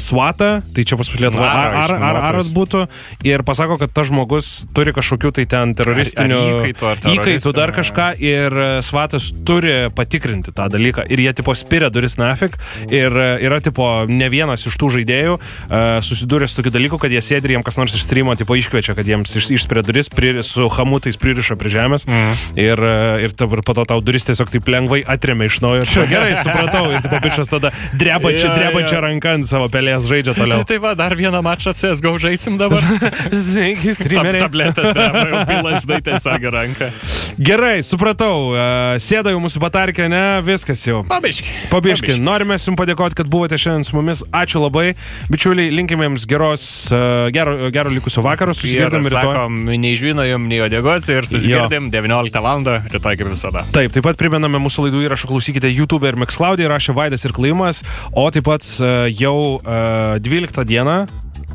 SWATą, tai čia pas Lietuvą aras būtų, ir pasako, kad tas žmogus turi kažkokių tai ten teroristinių įkaitų dar kažką, ir SWATas turi patikrinti tą dalyką. Ir jie tipo spiria duris nafik, ir yra tipo ne vienas iš tų žaidėjų susidūrė su tokiu dalyku, kad jie sėdi ir jiems kas nors iš streamo tipo iškviečia, kad jiems išspiria duris, su hamutais pririša prie žemės, ir po to tau duris tiesiog taip lengvai atremia iš naujo. Gerai, supratau. Ir tipo bičas tada drebančia ranka ant savo pelės žaidžia toliau. Tai va, dar vieną mačą CSGO žaisim dabar. Tabletės dreba, jau pilas, žinai, tiesiog ranką. Gerai, supratau. Sėda jau mūsų batarkė, ne? Viskas jau. Pabiški. Norime jums padėkoti, kad buvote šiandien su mumis. Ačiū labai. Bičiuliai, linkime jums gero likusio vakaro. Susigirdim rytoj. Sakom, nei žvino jums, nei odegos ir susigirdim 19 val. Rytoj kaip visada. Taip pat primename mūsų laidų įrašų, klausykite YouTube ir Mixcloud'e, rašė Vaidas ir Klimas, o taip pat jau 12 dieną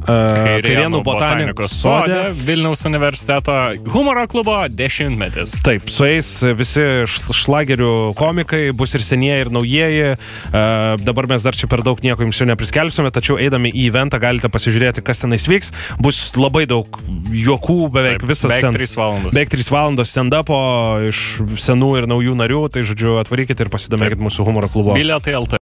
Kairėnų botanikos sode. Vilniaus universiteto humoro klubo 10-metis. Taip, sueis visi šlagerių komikai, bus ir senieji, ir naujieji. Dabar mes dar čia per daug nieko jums jau nepriskelbsime, tačiau eidami į eventą galite pasižiūrėti, kas tenais vyks. Bus labai daug juokų, beveik visas beveik 3 valandos. Beveik 3 valandos stand-upo iš senų ir naujų narių, tai žodžiu atvarykite ir pasidomėkite mūsų humoro klubo. Bilietai LT.